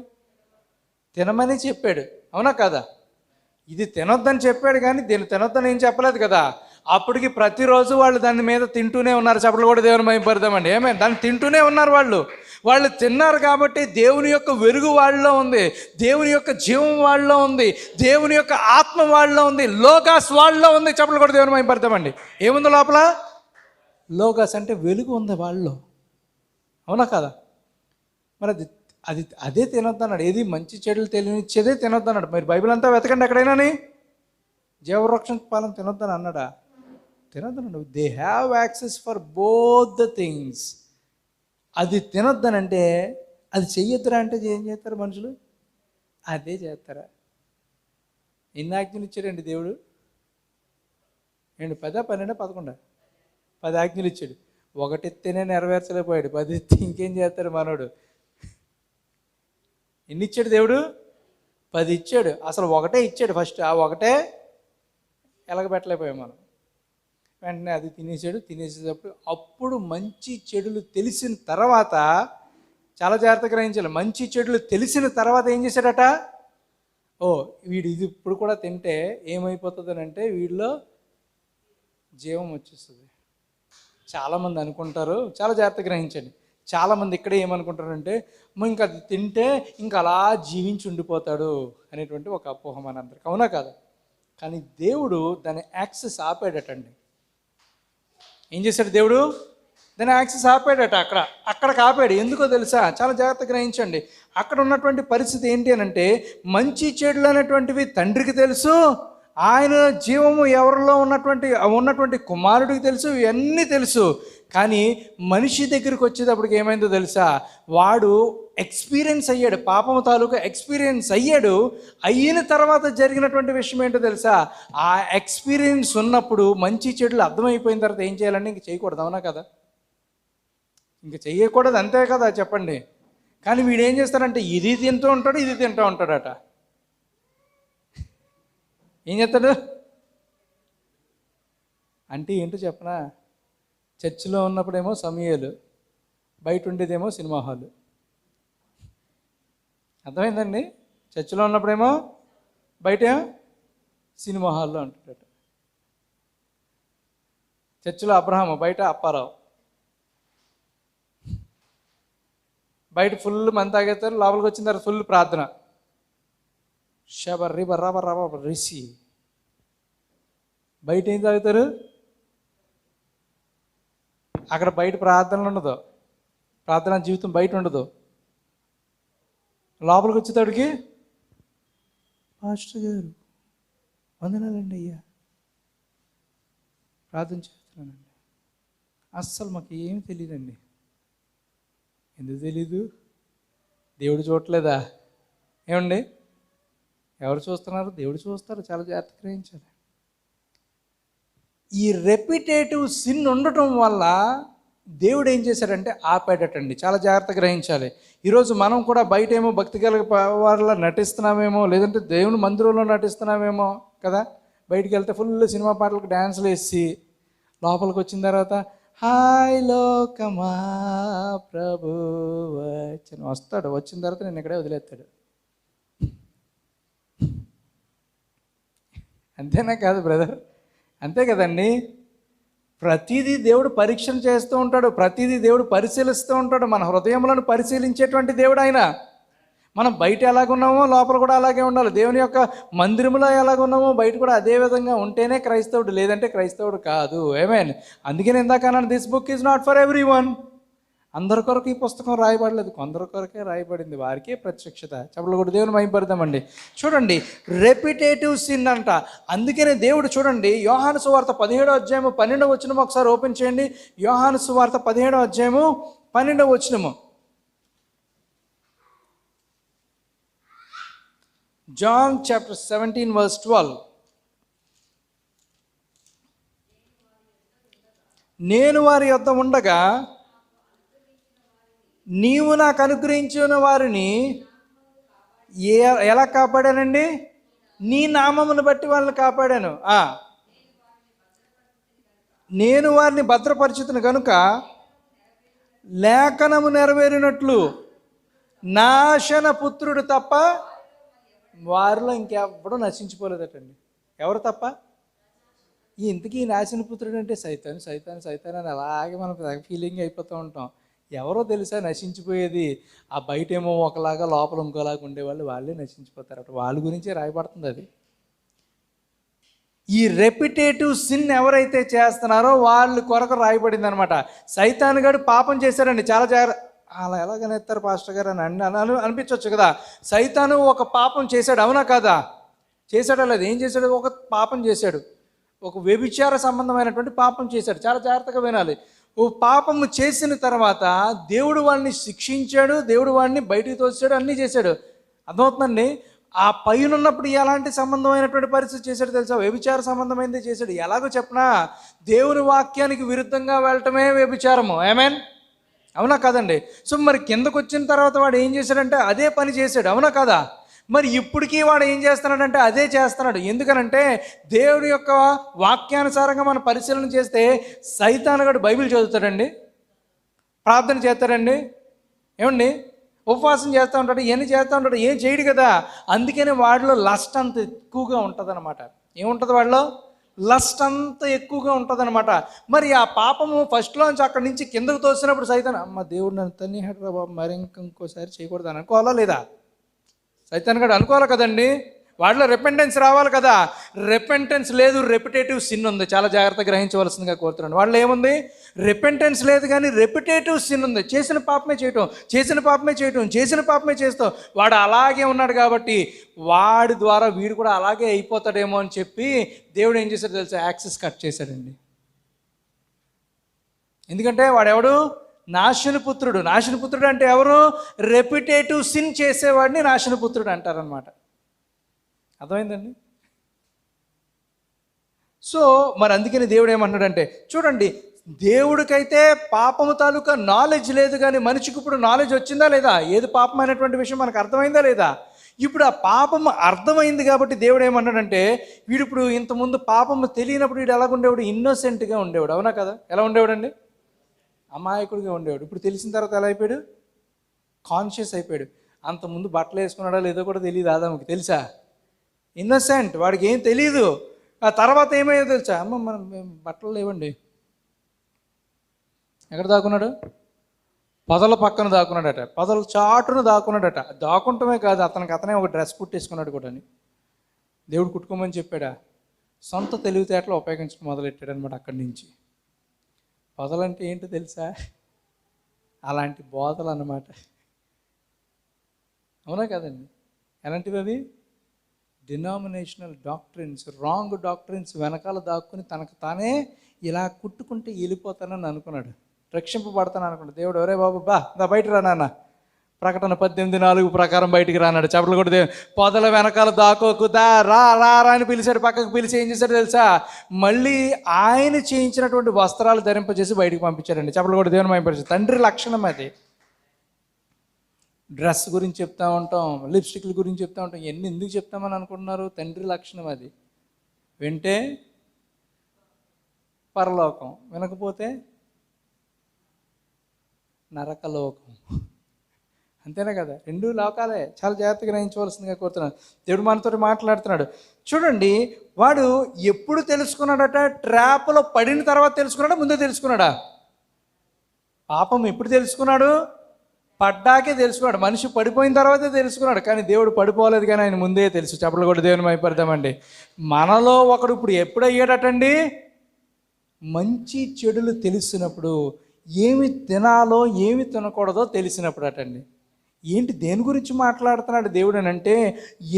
తినమని చెప్పాడు, అవునా కదా? ఇది తినొద్దని చెప్పాడు, కానీ దీన్ని తినొద్దని ఏం చెప్పలేదు కదా. అప్పటికి ప్రతిరోజు వాళ్ళు దాని మీద తింటూనే ఉన్నారు. చెప్పలు కూడా దేవుని మహిమపడదామండి. ఏమైనా దాన్ని తింటూనే ఉన్నారు. వాళ్ళు తిన్నారు కాబట్టి దేవుని యొక్క వెలుగు వాళ్ళలో ఉంది, దేవుని యొక్క జీవం వాళ్ళలో ఉంది, దేవుని యొక్క ఆత్మ వాళ్ళలో ఉంది, లోకాస్ వాళ్ళలో ఉంది. చెప్పలు కూడా దేవుని మహిమపడదామండి. ఏముంది లోపల? లోకాస్ అంటే వెలుగు ఉంది వాళ్ళలో, అవునా కదా? మరి అదే తినొద్దన్నాడు. ఏది? మంచి చెడులు తెలియనిచ్చేదే తినొద్దన్నాడు. మరి బైబిల్ అంతా వెతకండి ఎక్కడైనాని జీవవృక్షం ఫలం తినొద్దని అన్నాడా? తినొద్దన్నాడు. They have access for both the things. అది తినొద్దనంటే అది చెయ్యొద్దురా అంటే ఏం చేస్తారు మనుషులు? అదే చేస్తారా? ఎన్ని ఆజ్ఞలు ఇచ్చాడండి దేవుడు? 10, 12, 11? 10 ఆజ్ఞలు ఇచ్చాడు. 1 ఎత్తేనే నెరవేర్చలేకపోయాడు. 10 ఎత్తి ఇంకేం చేస్తాడు మనోడు? ఎన్ని ఇచ్చాడు దేవుడు? 10 ఇచ్చాడు. అసలు 1 ఇచ్చాడు ఫస్ట్. ఆ 1 ఎలగబెట్టలేకపోయాం మనం. వెంటనే అది తినేసేటప్పుడు అప్పుడు మంచి చెడులు తెలిసిన తర్వాత, చాలా జాగ్రత్తగా గ్రహించాలి, మంచి చెడులు తెలిసిన తర్వాత ఏం చేశాడట? వీడు ఇది ఇప్పుడు కూడా తింటే ఏమైపోతుంది అంటే వీడిలో జీవం వచ్చేస్తుంది. చాలామంది అనుకుంటారు, చాలా జాగ్రత్తగా గ్రహించండి, చాలామంది ఇక్కడే ఏమనుకుంటారంటే ఇంకా అది తింటే ఇంకా అలా జీవించి ఉండిపోతాడు అనేటువంటి ఒక అపోహ మనందరికి, అవునా కాదు? కానీ దేవుడు దాని యాక్సెస్ ఆపాడటండి. ఏం చేశాడు దేవుడు? దాని యాక్సెస్ ఆపాడట. అక్కడికి ఆపాడు. ఎందుకో తెలుసా? చాలా జాగ్రత్తగా గ్రహించండి. అక్కడ ఉన్నటువంటి పరిస్థితి ఏంటి అని అంటే, మంచి చెడులు అనేటువంటివి తండ్రికి తెలుసు, ఆయన జీవము ఎవరిలో ఉన్నటువంటి కుమారుడికి తెలుసు, ఇవన్నీ తెలుసు. కానీ మనిషి దగ్గరికి వచ్చేటప్పటికి ఏమైందో తెలుసా? వాడు ఎక్స్పీరియన్స్ అయ్యాడు, పాపము తాలూకా ఎక్స్పీరియన్స్ అయ్యాడు. అయిన తర్వాత జరిగినటువంటి విషయం ఏంటో తెలుసా? ఆ ఎక్స్పీరియన్స్ ఉన్నప్పుడు మంచి చెడులు అర్థమైపోయిన తర్వాత ఏం చేయాలంటే ఇంక చేయకూడదు, అవునా కదా? ఇంక చెయ్యకూడదు, అంతే కదా చెప్పండి. కానీ వీడు ఏం చేస్తాడంటే ఇది తింటూ ఉంటాడు, ఇది తింటూ ఉంటాడట. ఏం చేస్తాడు అంటే ఏంటో చెప్పనా? చర్చిలో ఉన్నప్పుడేమో సమూయేలు, బయట ఉండేదేమో సినిమా హాలు. అర్థమైందండి? చర్చిలో ఉన్నప్పుడేమో బయట సినిమా హాల్లో ఉంటాడట. చర్చిలో అబ్రహాము, బయట అప్పారావు. బయట ఫుల్ మంది తాగేస్తారు, లోపలికి వచ్చిన తర్వాత ఫుల్ ప్రార్థన. షబర్రి బర్రా రిసి. బయట ఏం తాగుతారు? అక్కడ బయట ప్రార్థనలు ఉండదు, ప్రార్థనా జీవితం బయట ఉండదు. లోపలికి వచ్చేటడికి పాస్టర్ గారు వందనాలండి అయ్యా, ప్రార్థన చేస్తున్నానండి. అస్సలు మాకు ఏమి తెలియదండి. ఎందుకు తెలీదు? దేవుడు చూడలేదా? ఏమండి? ఎవరు చూస్తున్నారు? దేవుడు చూస్తారు. చాలా జాగ్రత్తగా గ్రహించాలి. ఈ రెపిటేటివ్ సిన్ ఉండటం వల్ల దేవుడు ఏం చేశాడంటే ఆపాడటండి. చాలా జాగ్రత్తగా గ్రహించాలి. ఈరోజు మనం కూడా బయట ఏమో భక్తి కలిగి వాళ్ళ నటిస్తున్నామేమో, లేదంటే దేవుని మందిరంలో నటిస్తున్నామేమో కదా. బయటికి వెళ్తే ఫుల్ సినిమా పాటలకు డ్యాన్సులు వేసి, లోపలికి వచ్చిన తర్వాత హాయ్ లోకమా ప్రభు వస్తాడు. వచ్చిన తర్వాత నేను ఇక్కడే వదిలేస్తాడు. అంతేనా కాదు బ్రదర్? అంతే కదండి. ప్రతిదీ దేవుడు పరీక్షణ చేస్తూ ఉంటాడు, ప్రతిదీ దేవుడు పరిశీలిస్తూ ఉంటాడు. మన హృదయములను పరిశీలించేటువంటి దేవుడు ఆయన. మనం బయట ఎలాగున్నామో లోపల కూడా అలాగే ఉండాలి. దేవుని యొక్క మందిరంలో ఎలాగున్నామో బయట కూడా అదే విధంగా ఉంటేనే క్రైస్తవుడు, లేదంటే క్రైస్తవుడు కాదు. ఆమేన్. అందుకని ఇందాక అన్నాను, this book is not for every one. అందరి కొరకు ఈ పుస్తకం రాయబడలేదు, కొందరి కొరకే రాయబడింది, వారికే ప్రత్యక్షత. చెప్పలు కూడా దేవుని మహిమపడదామండి. చూడండి, రెపిటేటివ్ సిన్ అంట. అందుకనే దేవుడు చూడండి, యోహాను సువార్త 17వ అధ్యాయము 12వ వచనం ఒకసారి ఓపెన్ చేయండి. యోహాను సువార్త 17వ అధ్యాయము 12వ వచనము. John chapter 17 verse 12. నేను వారి యొద్ద ఉండగా నీవు నాకు అనుగ్రహించిన వారిని ఎలా కాపాడానండి? నీ నామమును బట్టి వాళ్ళని కాపాడాను. నేను వారిని భద్రపరిచితును కనుక లేఖనము నెరవేరినట్లు నాశన పుత్రుడు తప్ప వారిలో ఇంకెవ్వడూ నశించిపోలేదటండి. ఎవరు తప్ప? ఇంతకీ నాశన పుత్రుడు అంటే సైతాను సైతాను సైతాను అని అలాగే మనకు ఫీలింగ్ అయిపోతూ ఉంటాం. ఎవరో తెలుసా నశించిపోయేది? ఆ బయటేమో ఒకలాగా లోపల ఇంకోలాగా ఉండేవాళ్ళు, వాళ్ళే నశించిపోతారట. వాళ్ళ గురించే రాయబడుతుంది అది. ఈ రెపిటేటివ్ సిన్ ఎవరైతే చేస్తున్నారో వాళ్ళ కొరకు రాయబడింది అనమాట. సైతాను గారు పాపం చేశారండి, చాలా జాగ్రత్త. అలా ఎలాగనేస్తారు పాస్టర్ గారు అని అనిపించవచ్చు కదా. సైతాను ఒక పాపం చేశాడు, అవునా కాదా? చేశాడా లేదు? ఏం చేశాడు? ఒక పాపం చేశాడు, ఒక వ్యభిచార సంబంధమైనటువంటి పాపం చేశాడు. చాలా జాగ్రత్తగా వినాలి. ఓ పాపము చేసిన తర్వాత దేవుడు వాడిని శిక్షించాడు, దేవుడు వాడిని బయటికి తోసాడు, అన్నీ చేశాడు. అర్థమవుతుందండి? ఆ పైన ఉన్నప్పుడు ఎలాంటి సంబంధమైనటువంటి పరిస్థితి చేశాడు తెలుసా? వ్యభిచార సంబంధమైనది చేశాడు. ఎలాగో చెప్పనా? దేవుని వాక్యానికి విరుద్ధంగా వెళ్ళటమే వ్యభిచారము. ఆమేన్. అవునా కాదండి? సో మరి కిందకు వచ్చిన తర్వాత వాడు ఏం చేశాడంటే అదే పని చేశాడు, అవునా కాదా? మరి ఇప్పటికీ వాడు ఏం చేస్తున్నాడంటే అదే చేస్తున్నాడు. ఎందుకనంటే దేవుడి యొక్క వాక్యానుసారంగా మనం పరిశీలన చేస్తే సైతానుగాడు బైబిల్ చదువుతాడండి, ప్రార్థన చేస్తాడండి, ఏమండి, ఉపవాసం చేస్తూ ఉంటాడు, ఇవన్నీ చేస్తూ ఉంటాడు, ఏం చేయడు కదా. అందుకని వాడిలో లస్ట్ అంత ఎక్కువగా ఉంటుంది అనమాట. ఏముంటుంది వాడిలో? లస్ట్ అంత ఎక్కువగా ఉంటుంది అనమాట. మరి ఆ పాపము ఫస్ట్లోంచి అక్కడి నుంచి కిందకు తోసినప్పుడు సైతాన్, అమ్మ దేవుడు నన్ను తన్నిహాడు రా బాబు, మరి ఇంకోసారి చేయకూడదు అని అనుకోవాలా లేదా? సైతాన్ గడు అనుకోవాలి కదండి. వాడిలో రెపెంటెన్స్ రావాలి కదా. రెపెంటెన్స్ లేదు, రెపిటేటివ్ సిన్ ఉంది. చాలా జాగ్రత్తగా గ్రహించవలసిందిగా కోరుతున్నాను. వాళ్ళు ఏముంది? రెపెంటెన్స్ లేదు కానీ రెపిటేటివ్ సిన్ ఉంది. చేసిన పాపమే చేయటం, చేసిన పాపమే చేయటం, చేసిన పాపమే చేస్తాం. వాడు అలాగే ఉన్నాడు కాబట్టి వాడి ద్వారా వీడు కూడా అలాగే అయిపోతాడేమో అని చెప్పి దేవుడు ఏం చేశాడు తెలుసా? యాక్సెస్ కట్ చేశాడండి. ఎందుకంటే వాడెవడు? నాశనపుత్రుడు. నాశనపుత్రుడు అంటే ఎవరు? రెపిటేటివ్ సిన్ చేసేవాడిని నాశనపుత్రుడు అంటారనమాట. అర్థమైందండి? సో మరి అందుకని దేవుడు ఏమంటున్నాడంటే, చూడండి, దేవుడికైతే పాపము తాలూకా నాలెడ్జ్ లేదు, కానీ మనిషికి ఇప్పుడు నాలెడ్జ్ వచ్చిందా లేదా? ఏది పాపం అనేటువంటి విషయం మనకు అర్థమైందా లేదా? ఇప్పుడు ఆ పాపము అర్థమైంది కాబట్టి దేవుడు ఏమన్నాడంటే, వీడు ఇప్పుడు ఇంతకుముందు పాపము తెలియనప్పుడు వీడు ఎలాగ ఉండేవాడు? ఇన్నోసెంట్గా ఉండేవాడు, అవునా కదా? ఎలా ఉండేవాడండి? అమాయకుడిగా ఉండేవాడు. ఇప్పుడు తెలిసిన తర్వాత ఎలా అయిపోయాడు? కాన్షియస్ అయిపోయాడు. అంతకుముందు బట్టలు వేసుకున్నాడా లేదో కూడా తెలియదు ఆదాముకి, తెలుసా? ఇన్నోసెంట్, వాడికి ఏం తెలియదు. ఆ తర్వాత ఏమయ్యో తెలుసా? అమ్మ మనం బట్టలు లేవండి. ఎక్కడ దాక్కున్నాడు? పొదల పక్కన దాక్కున్నాడట, పొదల చాటును దాక్కున్నాడట. దాక్కుంటమే కాదు, అతనే ఒక డ్రెస్ కుట్టేసుకున్నాడు కూడా అని. దేవుడు కుట్టుకోమని చెప్పాడా? సొంత తెలివితేటలు ఉపయోగించడం మొదలెట్టాడు అనమాట. అక్కడి నుంచి పొదలంటే ఏంటో తెలుసా? అలాంటి బోధలు అన్నమాట, అవునా కదండి? ఎలాంటివి అవి? డినామినేషనల్ డాక్ట్రిన్స్, రాంగ్ డాక్ట్రిన్స్ వెనకాల దాక్కుని తనకు తానే ఇలా కుట్టుకుంటే వెళ్ళిపోతానని అనుకున్నాడు, రక్షింపబడతాను అనుకున్నాడు. దేవుడు, ఒరే బాబు బా దా బయట రా నాన్న, ప్రకటన 18:4 ప్రకారం బయటికి రాన్నాడు. చెప్పలు కూడా దేవుడు పొదల వెనకాల దాకోకు, దా రా రా రా అని పిలిచాడు. పక్కకు పిలిచి ఏం చేశాడు తెలుసా? మళ్ళీ ఆయన చేయించినటువంటి వస్త్రాలు ధరింపజేసి బయటికి పంపించాడండి. చెప్పలు కూడా దేవుని మహిమపరిచాడు. తండ్రి లక్షణం అది. డ్రెస్ గురించి చెప్తా ఉంటాం, లిప్స్టిక్ల గురించి చెప్తా ఉంటాం, ఎన్ని ఎందుకు చెప్తామని అనుకుంటున్నారు? తండ్రి లక్షణం అది. వింటే పరలోకం, వినకపోతే నరకలోకం. అంతేనా కదా? రెండు లోకాలే. చాలా జాగ్రత్తగా గ్రహించవలసిందిగా కోరుతున్నాను. దేవుడు మనతో మాట్లాడుతున్నాడు. చూడండి, వాడు ఎప్పుడు తెలుసుకున్నాడట? ట్రాప్లో పడిన తర్వాత తెలుసుకున్నాడా, ముందే తెలుసుకున్నాడా? పాపం ఎప్పుడు తెలుసుకున్నాడు? పడ్డాకే తెలుసుకున్నాడు. మనిషి పడిపోయిన తర్వాతే తెలుసుకున్నాడు. కానీ దేవుడు పడిపోలేదు, కానీ ఆయన ముందే తెలుసు. చెప్పలు కూడా దేవుని మైపడతామండి. మనలో ఒకడు ఇప్పుడు ఎప్పుడయ్యాడటండి? మంచి చెడులు తెలిసినప్పుడు, ఏమి తినాలో ఏమి తినకూడదో తెలిసినప్పుడు అటండి. ఏంటి, దేని గురించి మాట్లాడుతున్నాడు దేవుడు అని అంటే,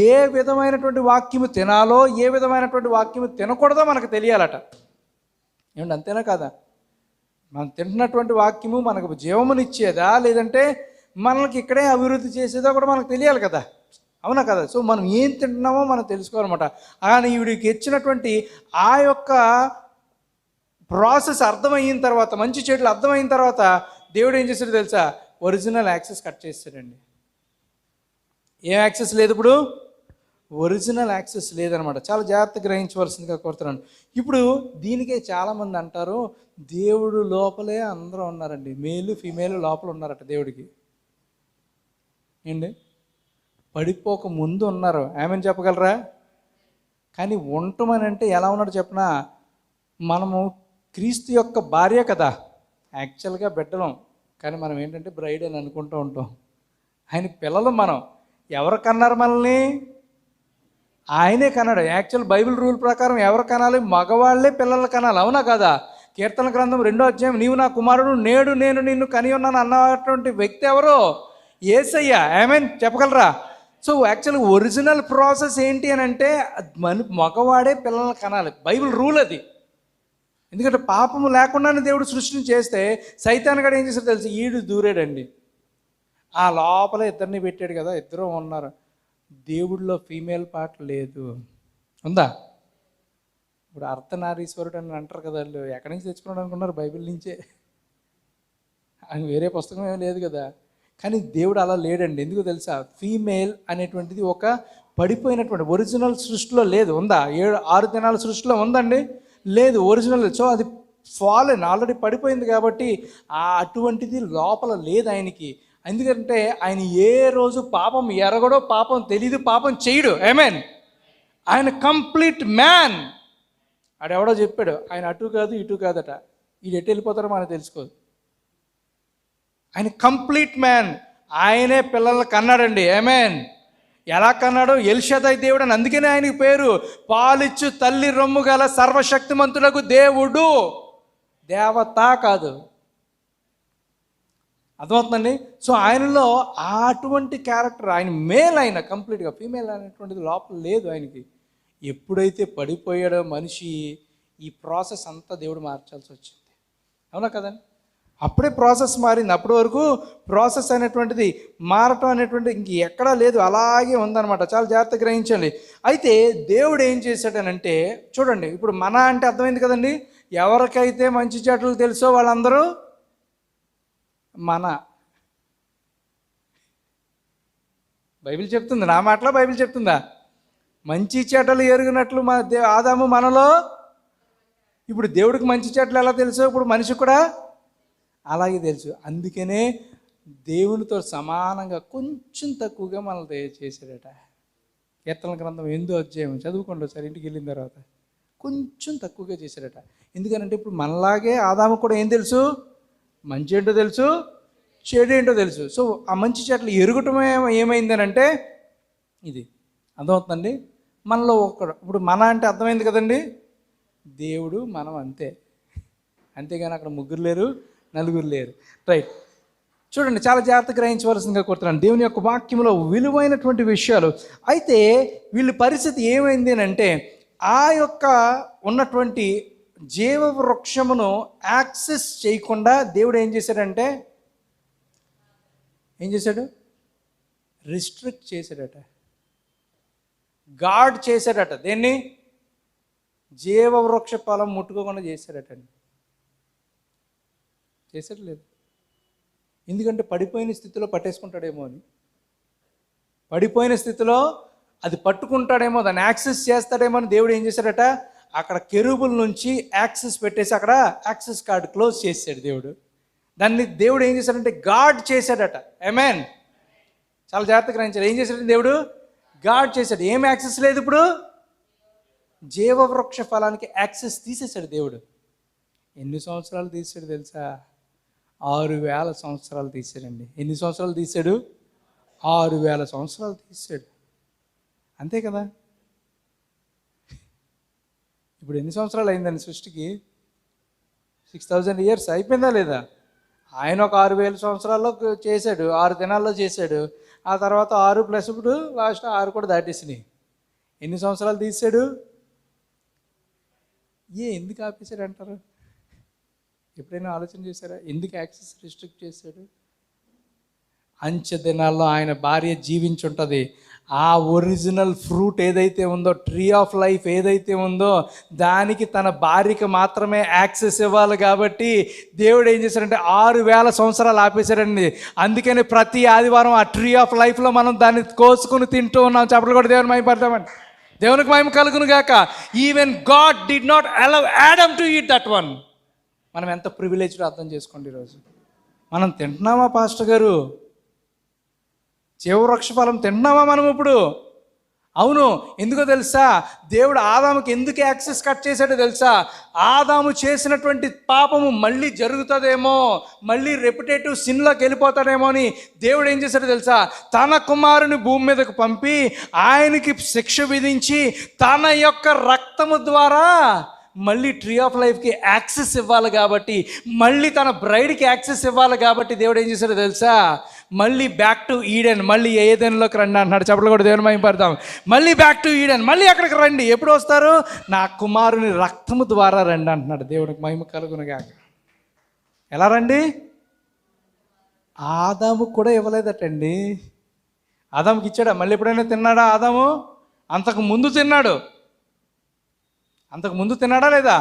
ఏ విధమైనటువంటి వాక్యము తినాలో ఏ విధమైనటువంటి వాక్యము తినకూడదో మనకు తెలియాలట. ఏమండి, అంతేనా కాదా? మనం తింటున్నటువంటి వాక్యము మనకు జీవమునిచ్చేదా, లేదంటే మనకి ఇక్కడే అభివృద్ధి చేసేదా కూడా మనకు తెలియాలి కదా, అవునా కదా? సో మనం ఏం తింటున్నామో మనం తెలుసుకోవాలన్నమాట. కానీ వీడికి ఇచ్చినటువంటి ఆ యొక్క ప్రాసెస్ అర్థమయిన తర్వాత, మంచి చెడులు అర్థమైన తర్వాత దేవుడు ఏం చేశాడో తెలుసా? ఒరిజినల్ యాక్సెస్ కట్ చేస్తాడండి. ఏం యాక్సెస్ లేదు ఇప్పుడు? ఒరిజినల్ యాక్సెస్ లేదనమాట. చాలా జాగ్రత్తగా గ్రహించవలసిందిగా కోరుతున్నాను. ఇప్పుడు దీనికే చాలామంది అంటారు, దేవుడు లోపలే అందరూ ఉన్నారండి, మేలు ఫీమేల్ లోపల ఉన్నారట దేవుడికి. ఏంటి, పడిపోక ముందు ఉన్నారు. ఏమని చెప్పగలరా? కానీ ఉండటమని అంటే ఎలా ఉన్నాడు చెప్పనా? మనము క్రీస్తు యొక్క భార్య కదా, యాక్చువల్గా బిడ్డలం. కానీ మనం ఏంటంటే బ్రైడ్ అని అనుకుంటూ ఉంటాం. ఆయన పిల్లలు మనం. ఎవరు కన్నారు మనల్ని? ఆయనే కన్నాడు. యాక్చువల్ బైబిల్ రూల్ ప్రకారం ఎవరు కనాలి? మగవాళ్ళే పిల్లలు కనాలి, అవునా కదా? కీర్తన గ్రంథం 2వ అధ్యాయం, నీవు నా కుమారుడు, నేడు నేను నిన్ను కని ఉన్నాను అన్నటువంటి వ్యక్తి ఎవరో? యేసయ్య. ఆమేన్ చెప్పగలరా? సో యాక్చువల్ ఒరిజినల్ ప్రాసెస్ ఏంటి అని అంటే, మగవాడే పిల్లల్ని కనాలి. బైబిల్ రూల్ అది. ఎందుకంటే పాపము లేకుండానే దేవుడు సృష్టిని చేస్తే సైతాన్ గడు ఏం చేశాడు తెలుసు? ఈడు దూరాడండి. ఆ లోపల ఇద్దరిని పెట్టాడు కదా, ఇద్దరు ఉన్నారు. దేవుడిలో ఫీమేల్ పార్ట్ లేదు, ఉందా? ఇప్పుడు అర్ధనారీశ్వరుడు అని అంటారు కదా, వాళ్ళు ఎక్కడి నుంచి తెచ్చుకున్నాడు అనుకున్నారు? బైబిల్ నుంచే. అని వేరే పుస్తకం ఏం లేదు కదా. కానీ దేవుడు అలా లేడండి. ఎందుకు తెలుసా? ఫీమేల్ అనేటువంటిది ఒక పడిపోయినటువంటి ఒరిజినల్ సృష్టిలో లేదు. ఉందా? 6 దినాల సృష్టిలో ఉందండి? లేదు, ఒరిజినల్. సో అది ఫాలెన్, ఆల్రెడీ పడిపోయింది కాబట్టి అటువంటిది లోపల లేదు ఆయనకి. ఎందుకంటే ఆయన ఏ రోజు పాపం ఎరగడో, పాపం తెలీదు, పాపం చేయడు. ఆమేన్. ఆయన కంప్లీట్ మ్యాన్. ఆడెవడో చెప్పాడు, ఆయన అటు కాదు ఇటు కాదట. వీడు ఎటు వెళ్ళిపోతారో మనకు తెలుసుకోదు. ఆయన కంప్లీట్ మ్యాన్. ఆయనే పిల్లల్ని కన్నాడండి. ఆమేన్. ఎలా కన్నాడు? ఎల్షదై దేవుడు అని. అందుకనే ఆయనకి పేరు పాలిచ్చు తల్లి రొమ్ము గల సర్వశక్తిమంతులకు దేవుడు. దేవత కాదు. అర్థమవుతుందండి? సో ఆయనలో అటువంటి క్యారెక్టర్, ఆయన మేల్, ఆయన కంప్లీట్గా. ఫీమేల్ అనేటువంటిది లోపల లేదు ఆయనకి. ఎప్పుడైతే పడిపోయాడో మనిషి, ఈ ప్రాసెస్ అంతా దేవుడు మార్చాల్సి వచ్చింది, అవునా కదండి? అప్పుడే ప్రాసెస్ మారింది. అప్పటి వరకు ప్రాసెస్ అనేటువంటిది మారటం అనేటువంటి ఇంక ఎక్కడా లేదు, అలాగే ఉందన్నమాట. చాలా జాగ్రత్తగా గ్రహించండి. అయితే దేవుడు ఏం చేశాడనంటే, చూడండి, ఇప్పుడు మన అంటే అర్థమైంది కదండి. ఎవరికైతే మంచి చెడ్డలు తెలుసో వాళ్ళందరూ మన. బైబిల్ చెప్తుంది, నా మాటలో బైబిల్ చెప్తుందా? మంచి చెడ్డలు ఎరుగునట్లు ఆదాము మనలో. ఇప్పుడు దేవుడికి మంచి చెడ్డలు ఎలా తెలుసో ఇప్పుడు మనిషికి కూడా అలాగే తెలుసు. అందుకనే దేవునితో సమానంగా కొంచెం తక్కువగా మనల్ని చేశాడట. కీర్తన గ్రంథం 8వ అధ్యాయం చదువుకోండి సరే, ఇంటికి వెళ్ళిన తర్వాత. కొంచెం తక్కువగా చేశాడట. ఎందుకనంటే ఇప్పుడు మనలాగే ఆదాము కూడా ఏం తెలుసు? మంచి ఏంటో తెలుసు, చెడు ఏంటో తెలుసు. సో ఆ మంచి చెట్లు ఎరుగటం ఏమైందనంటే ఇది. అర్థమవుతుందండి? మనలో ఇప్పుడు మన అంటే అర్థమైంది కదండి. దేవుడు మనం అంతే. అంతేగాని అక్కడ ముగ్గురు లేరు, నలుగురు లేరు. రైట్. చూడండి, చాలా జాగ్రత్తగా గ్రహించవలసిందిగా కోరుతున్నాను దేవుని యొక్క వాక్యంలో విలువైనటువంటి విషయాలు. అయితే వీళ్ళ పరిస్థితి ఏమైంది అంటే, ఆ యొక్క ఉన్నటువంటి జీవ వృక్షమును యాక్సెస్ చేయకుండా దేవుడు ఏం చేశాడంటే, ఏం చేశాడు? రిస్ట్రిక్ట్ చేశాడట. గాడ్ చేశాడట. దేన్ని? జీవవృక్ష ఫలం ముట్టుకోకుండా చేశాడటండి. చేసేట్లేదు. ఎందుకంటే పడిపోయిన స్థితిలో పట్టేసుకుంటాడేమో అని. పడిపోయిన స్థితిలో అది పట్టుకుంటాడేమో, దాన్ని యాక్సెస్ చేస్తాడేమో అని దేవుడు ఏం చేశాడట? అక్కడ కెరూబుల నుంచి యాక్సెస్ పెట్టేసి అక్కడ యాక్సెస్ కార్డు క్లోజ్ చేశాడు దేవుడు. దాన్ని దేవుడు ఏం చేశాడంటే గాడ్ చేశాడట. ఆమేన్. చాలా జాగ్రత్తగా గ్రహించాలి. ఏం చేశాడు దేవుడు? గాడ్ చేశాడు. ఏం యాక్సెస్ లేదు ఇప్పుడు? జీవవృక్ష ఫలానికి యాక్సెస్ తీసేశాడు దేవుడు. ఎన్ని సంవత్సరాలు తీసాడు తెలుసా? 6000 సంవత్సరాలు తీసాడండి. ఎన్ని సంవత్సరాలు తీసాడు? 6000 సంవత్సరాలు తీసాడు. అంతే కదా. ఇప్పుడు ఎన్ని సంవత్సరాలు అయిందండి సృష్టికి? 6000 ఇయర్స్ అయిపోయిందా లేదా? ఆయన ఒక 6000 సంవత్సరాల్లో చేశాడు, 6 దినాల్లో చేశాడు. ఆ తర్వాత 6 ప్లస్ ఇప్పుడు లాస్ట్ 6 కూడా దాటేసినాయి. ఎన్ని సంవత్సరాలు తీసాడు? ఎందుకు ఆపేశాడు అంటారు? ఎప్పుడైనా ఆలోచన చేశారా? ఎందుకు యాక్సెస్ రిస్ట్రిక్ట్ చేశాడు? అంచె దినాల్లో ఆయన భార్య జీవించుంటుంది. ఆ ఒరిజినల్ ఫ్రూట్ ఏదైతే ఉందో, ట్రీ ఆఫ్ లైఫ్ ఏదైతే ఉందో, దానికి తన భార్యకి మాత్రమే యాక్సెస్ ఇవ్వాలి. కాబట్టి దేవుడు ఏం చేశాడంటే 6000 సంవత్సరాలు ఆపేశాడండి. అందుకని ప్రతి ఆదివారం ఆ ట్రీ ఆఫ్ లైఫ్లో మనం దాన్ని కోసుకుని తింటూ ఉన్నాం. చెప్పలు కూడా దేవుని మహిమపడతామండి. దేవునికి మహిమ కలుగును గాక. Even God did not allow Adam to eat that one. మనం ఎంత ప్రివిలేజ్డ్ అర్థం చేసుకోండి. ఈరోజు మనం తింటున్నామా పాస్టర్ గారు? జీవవృక్ష ఫలం తింటున్నామా మనం ఇప్పుడు? అవును. ఎందుకో తెలుసా? దేవుడు ఆదాముకి ఎందుకు యాక్సెస్ కట్ చేశాడో తెలుసా? ఆదాము చేసినటువంటి పాపము మళ్ళీ జరుగుతుందేమో, మళ్ళీ రెపిటేటివ్ సిన్లోకి వెళ్ళిపోతాడేమో అని దేవుడు ఏం చేశాడో తెలుసా? తన కుమారుని భూమి మీదకు పంపి ఆయనకి శిక్ష విధించి తన యొక్క రక్తము ద్వారా మళ్ళీ ట్రీ ఆఫ్ లైఫ్కి యాక్సెస్ ఇవ్వాలి. కాబట్టి మళ్ళీ తన బ్రైడ్కి యాక్సెస్ ఇవ్వాలి. కాబట్టి దేవుడు ఏం చేశాడో తెలుసా? మళ్ళీ బ్యాక్ టు ఈడెన్, మళ్ళీ ఏదెన్లోకి రండి అంటున్నాడు. చెప్పలు కూడా దేవుని మహిమపడతాం. మళ్ళీ బ్యాక్ టు ఈడెన్, మళ్ళీ అక్కడికి రండి. ఎప్పుడు వస్తారు? నా కుమారుని రక్తము ద్వారా రండి అంటున్నాడు. దేవుడికి మహిమ కలుగునుగాక. ఎలా రండి? ఆదాము కూడా ఇవ్వలేదటండి. ఆదాముకి ఇచ్చాడా? మళ్ళీ ఎప్పుడైనా తిన్నాడా ఆదాము? అంతకు ముందు తిన్నాడు. అంతకు ముందు తిన్నాడా లేదా?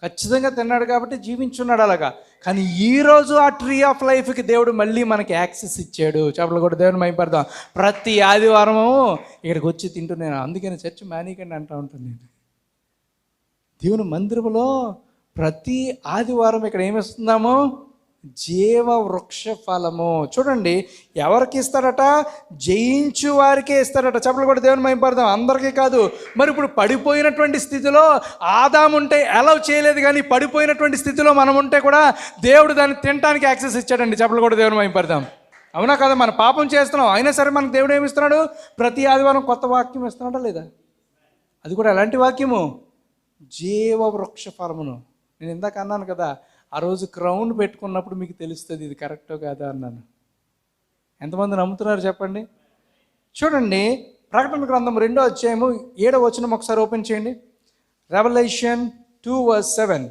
ఖచ్చితంగా తిన్నాడు కాబట్టి జీవించున్నాడు అలాగా. కానీ ఈరోజు ఆ ట్రీ ఆఫ్ లైఫ్కి దేవుడు మళ్ళీ మనకి యాక్సెస్ ఇచ్చాడు. చెప్పలు కూడా దేవుని మహిమపడతాం. ప్రతి ఆదివారము ఇక్కడికి వచ్చి తింటున్నాను. అందుకని చర్చ్ మానేయకండి అంటూ ఉంటుంది. నేను దేవుని మందిరంలో ప్రతి ఆదివారం ఇక్కడ ఏమిస్తున్నాము? జీవ వృక్ష ఫలము. చూడండి, ఎవరికి ఇస్తాడట? జయించు వారికే ఇస్తాడట. చెప్పలు కూడా దేవుని మహిమపడతాం. అందరికీ కాదు. మరి ఇప్పుడు పడిపోయినటువంటి స్థితిలో ఆదాము ఉంటే అలౌ చేయలేదు, కానీ పడిపోయినటువంటి స్థితిలో మనం ఉంటే కూడా దేవుడు దాన్ని తినడానికి యాక్సెస్ ఇచ్చాడండి. చెప్పలు కూడా దేవుని మహిమపడతాం. అవునా కదా? మన పాపం చేస్తున్నాం, అయినా సరే మనకు దేవుడు ఏమి ఇస్తున్నాడు? ప్రతి ఆదివారం కొత్త వాక్యం ఇస్తున్నాడా లేదా? అది కూడా ఎలాంటి వాక్యము? జీవ వృక్ష ఫలమును. నేను ఇందాక అన్నాను కదా, ఆ రోజు క్రౌన్ పెట్టుకున్నప్పుడు మీకు తెలుస్తుంది ఇది కరెక్టో కాదా అన్నాను. ఎంతమంది నమ్ముతున్నారు చెప్పండి? చూడండి, ప్రకటన గ్రంథం 2వ అధ్యాయము 7వ వచనం ఒకసారి ఓపెన్ చేయండి. రెవల్యూషన్ 2:7.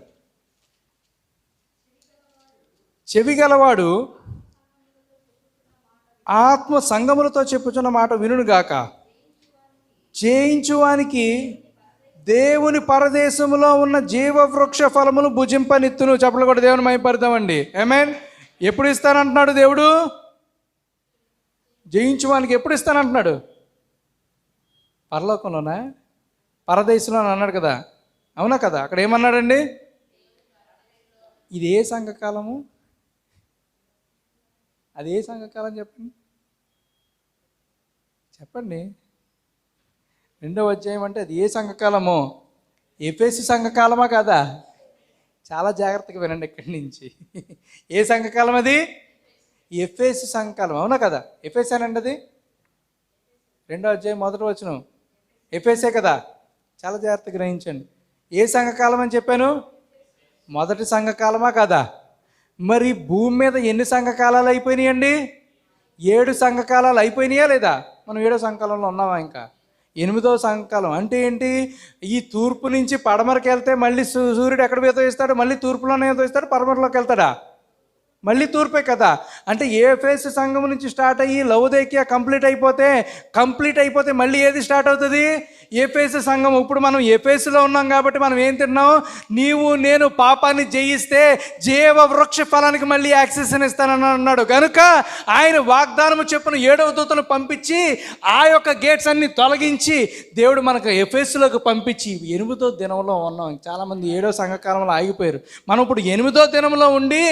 చెవిగలవాడు ఆత్మ సంగములతో చెప్పుచున్న మాట వినుగాక. జయించువానికి దేవుని పరదేశంలో ఉన్న జీవవృక్ష ఫలములు భుజింపనిత్తును. చెప్పలు కూడా దేవుని మహిమపడతామండి. ఆమేన్. ఎప్పుడు ఇస్తానంటున్నాడు దేవుడు? జయించువానికి ఎప్పుడు ఇస్తానంటున్నాడు? పరలోకంలోనా? పరదేశంలో అన్నాడు కదా. అవునా కదా? అక్కడ ఏమన్నాడండి? ఇది ఏ సంఘకాలము? అది ఏ సంఘకాలం చెప్పండి? చెప్పండి. 2వ అధ్యాయం అంటే అది ఏ సంఘకాలమో? ఎఫెసు సంఘకాలమా కాదా? చాలా జాగ్రత్తగా వినండి ఇక్కడి నుంచి. ఏ సంఘకాలం అది? ఎఫెసు సంఘకాలం. అవునా కదా? ఎఫెసు అనండి అది 2వ అధ్యాయం 1వ వచనం. ఎఫెసే కదా? చాలా జాగ్రత్తగా గ్రహించండి. ఏ సంఘకాలం అని చెప్పాను? మొదటి సంఘకాలమా కాదా? మరి భూమి మీద ఎన్ని సంఘకాలాలు అయిపోయినాయండి? 7 సంఘకాలాలు అయిపోయినాయా లేదా? మనం 7వ సంఘకాలంలో ఉన్నామా? ఇంకా 8వ సంఘకాలం అంటే ఏంటి? ఈ తూర్పు నుంచి పడమరకి వెళ్తే మళ్ళీ సూర్యుడు ఎక్కడ ఉదయిస్తాడు? మళ్ళీ తూర్పులోనే ఉదయిస్తాడు. పడమరలోకి వెళ్తాడా? మళ్ళీ తూర్పే కదా. అంటే ఎఫెసు సంఘం నుంచి స్టార్ట్ అయ్యి లవోదికీయ కంప్లీట్ అయిపోతే మళ్ళీ ఏది స్టార్ట్ అవుతుంది? ఎఫెసు సంఘం. ఇప్పుడు మనం ఎఫెసులో ఉన్నాం కాబట్టి మనం ఏం తిన్నాం? నీవు నేను పాపాన్ని జయిస్తే జీవ వృక్ష ఫలానికి మళ్ళీ యాక్సెస్ ఇస్తానని అన్నాడు. కనుక ఆయన వాగ్దానము చెప్పున 7వ దూతను పంపించి ఆ యొక్క గేట్స్ అన్ని తొలగించి దేవుడు మనకు ఎఫెసులోకి పంపించి 8వ దినంలో ఉన్నాం. చాలామంది 7వ సంఘకాలంలో ఆగిపోయారు. మనం ఇప్పుడు 8వ దినంలో ఉండి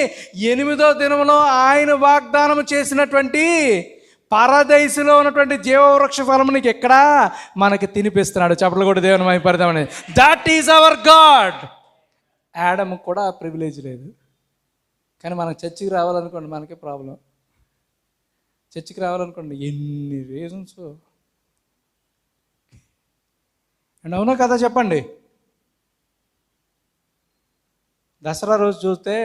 8వ దినంలో ఆయన వాగ్దానం చేసినటువంటి పరదేశంలో ఉన్నటువంటి జీవవృక్ష ఫలం నీకు ఎక్కడా మనకి తినిపిస్తున్నాడు. చప్పట్లు కూడా దేవుని మహిమపడదామని. That is our God. Adam కూడా ప్రివిలేజ్ లేదు. కానీ మనకు చర్చికి రావాలనుకోండి మనకే ప్రాబ్లం. చర్చికి రావాలనుకోండి ఎన్ని రీజన్స్. అండ్ అవునా కదా చెప్పండి. దసరా రోజు చూస్తే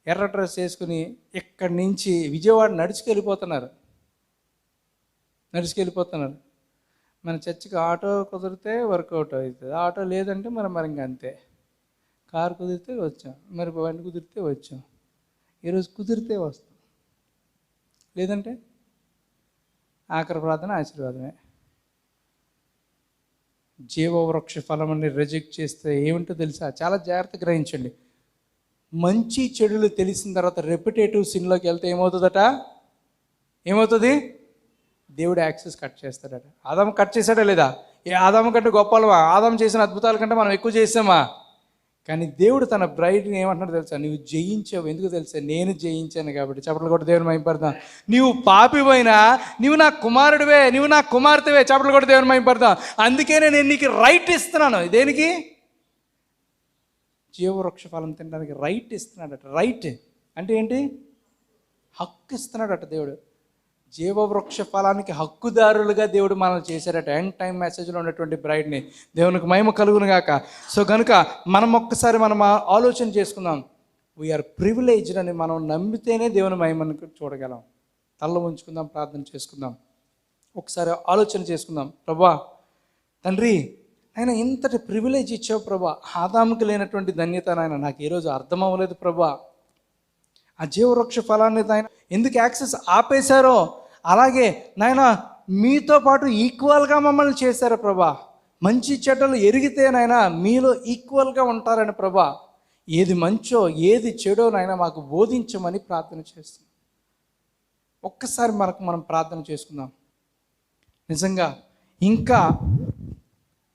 ఎర్ర డ్రెస్ వేసుకుని ఇక్కడి నుంచి విజయవాడ నడుచుకెళ్ళిపోతున్నారు. మన చర్చికి ఆటో కుదిరితే వర్కౌట్ అవుతుంది, ఆటో లేదంటే మరి ఇంకా అంతే. కారు కుదిరితే వచ్చాం, మరి బండి కుదిరితే వచ్చాం. ఈరోజు కుదిరితే వస్తాం, లేదంటే ఆఖరి ప్రార్థన ఆశీర్వాదమే. జీవవృక్ష ఫలమని రిజెక్ట్ చేస్తే ఏమిటో తెలుసా? చాలా జాగ్రత్తగా గ్రహించండి. మంచి చెడులు తెలిసిన తర్వాత రెపిటేటివ్ సిన్లోకి వెళ్తే ఏమవుతుంది? దేవుడు యాక్సెస్ కట్ చేస్తాడట. ఆదాము కట్ చేశాడా లేదా? ఏ ఆదాము కంటే గొప్పలమా? ఆదాము చేసిన అద్భుతాల కంటే మనం ఎక్కువ చేసామా? కానీ దేవుడు తన బ్రైడ్ని ఏమంటున్నాడు తెలుసా? నువ్వు జయించావు. ఎందుకు తెలుసా? నేను జయించాను కాబట్టి. చప్పట్లు కొట్టి దేవుని మహిమపడదాం. నీవు పాపివైనా నీవు నా కుమారుడివే, నీవు నా కుమార్తెవే. చప్పట్లు కొట్టి దేవుని మహిమపడదాం. అందుకే నేను నీకు రైట్ ఇస్తున్నాను. దేనికి? జీవవృక్ష ఫలం తినడానికి రైట్ ఇస్తున్నాడట. రైట్ అంటే ఏంటి? హక్కు ఇస్తున్నాడట దేవుడు. జీవవృక్ష ఫలానికి హక్కుదారులుగా దేవుడు మనల్ని చేశాడట. ఎండ్ టైం మెసేజ్లో ఉన్నటువంటి బ్రైడ్ని. దేవునికి మహిమ కలుగును గాక. సో కనుక మనం ఒక్కసారి మనం ఆలోచన చేసుకుందాం. వీఆర్ ప్రివిలేజ్డ్ అని మనం నమ్మితేనే దేవుని మహిమను చూడగలం. తల్ల ఉంచుకుందాం, ప్రార్థన చేసుకుందాం. ఒకసారి ఆలోచన చేసుకుందాం. ప్రభా తండ్రి, ఆయన ఇంతటి ప్రివిలేజ్ ఇచ్చావు ప్రభా. ఆదాముకి లేనటువంటి ధన్యత నాయన నాకు ఈరోజు అర్థం అవ్వలేదు ప్రభా. ఆ జీవవృక్ష ఫలాన్ని ఆయన ఎందుకు యాక్సెస్ ఆపేశారో, అలాగే నాయన మీతో పాటు ఈక్వల్గా మమ్మల్ని చేశారు ప్రభా. మంచి చెడ్డలు ఎరిగితే నాయన మీలో ఈక్వల్గా ఉంటారని ప్రభా. ఏది మంచో ఏది చెడో నాయన మాకు బోధించమని ప్రార్థన చేస్తున్నాం. ఒక్కసారి మనం ప్రార్థన చేసుకుందాం. నిజంగా ఇంకా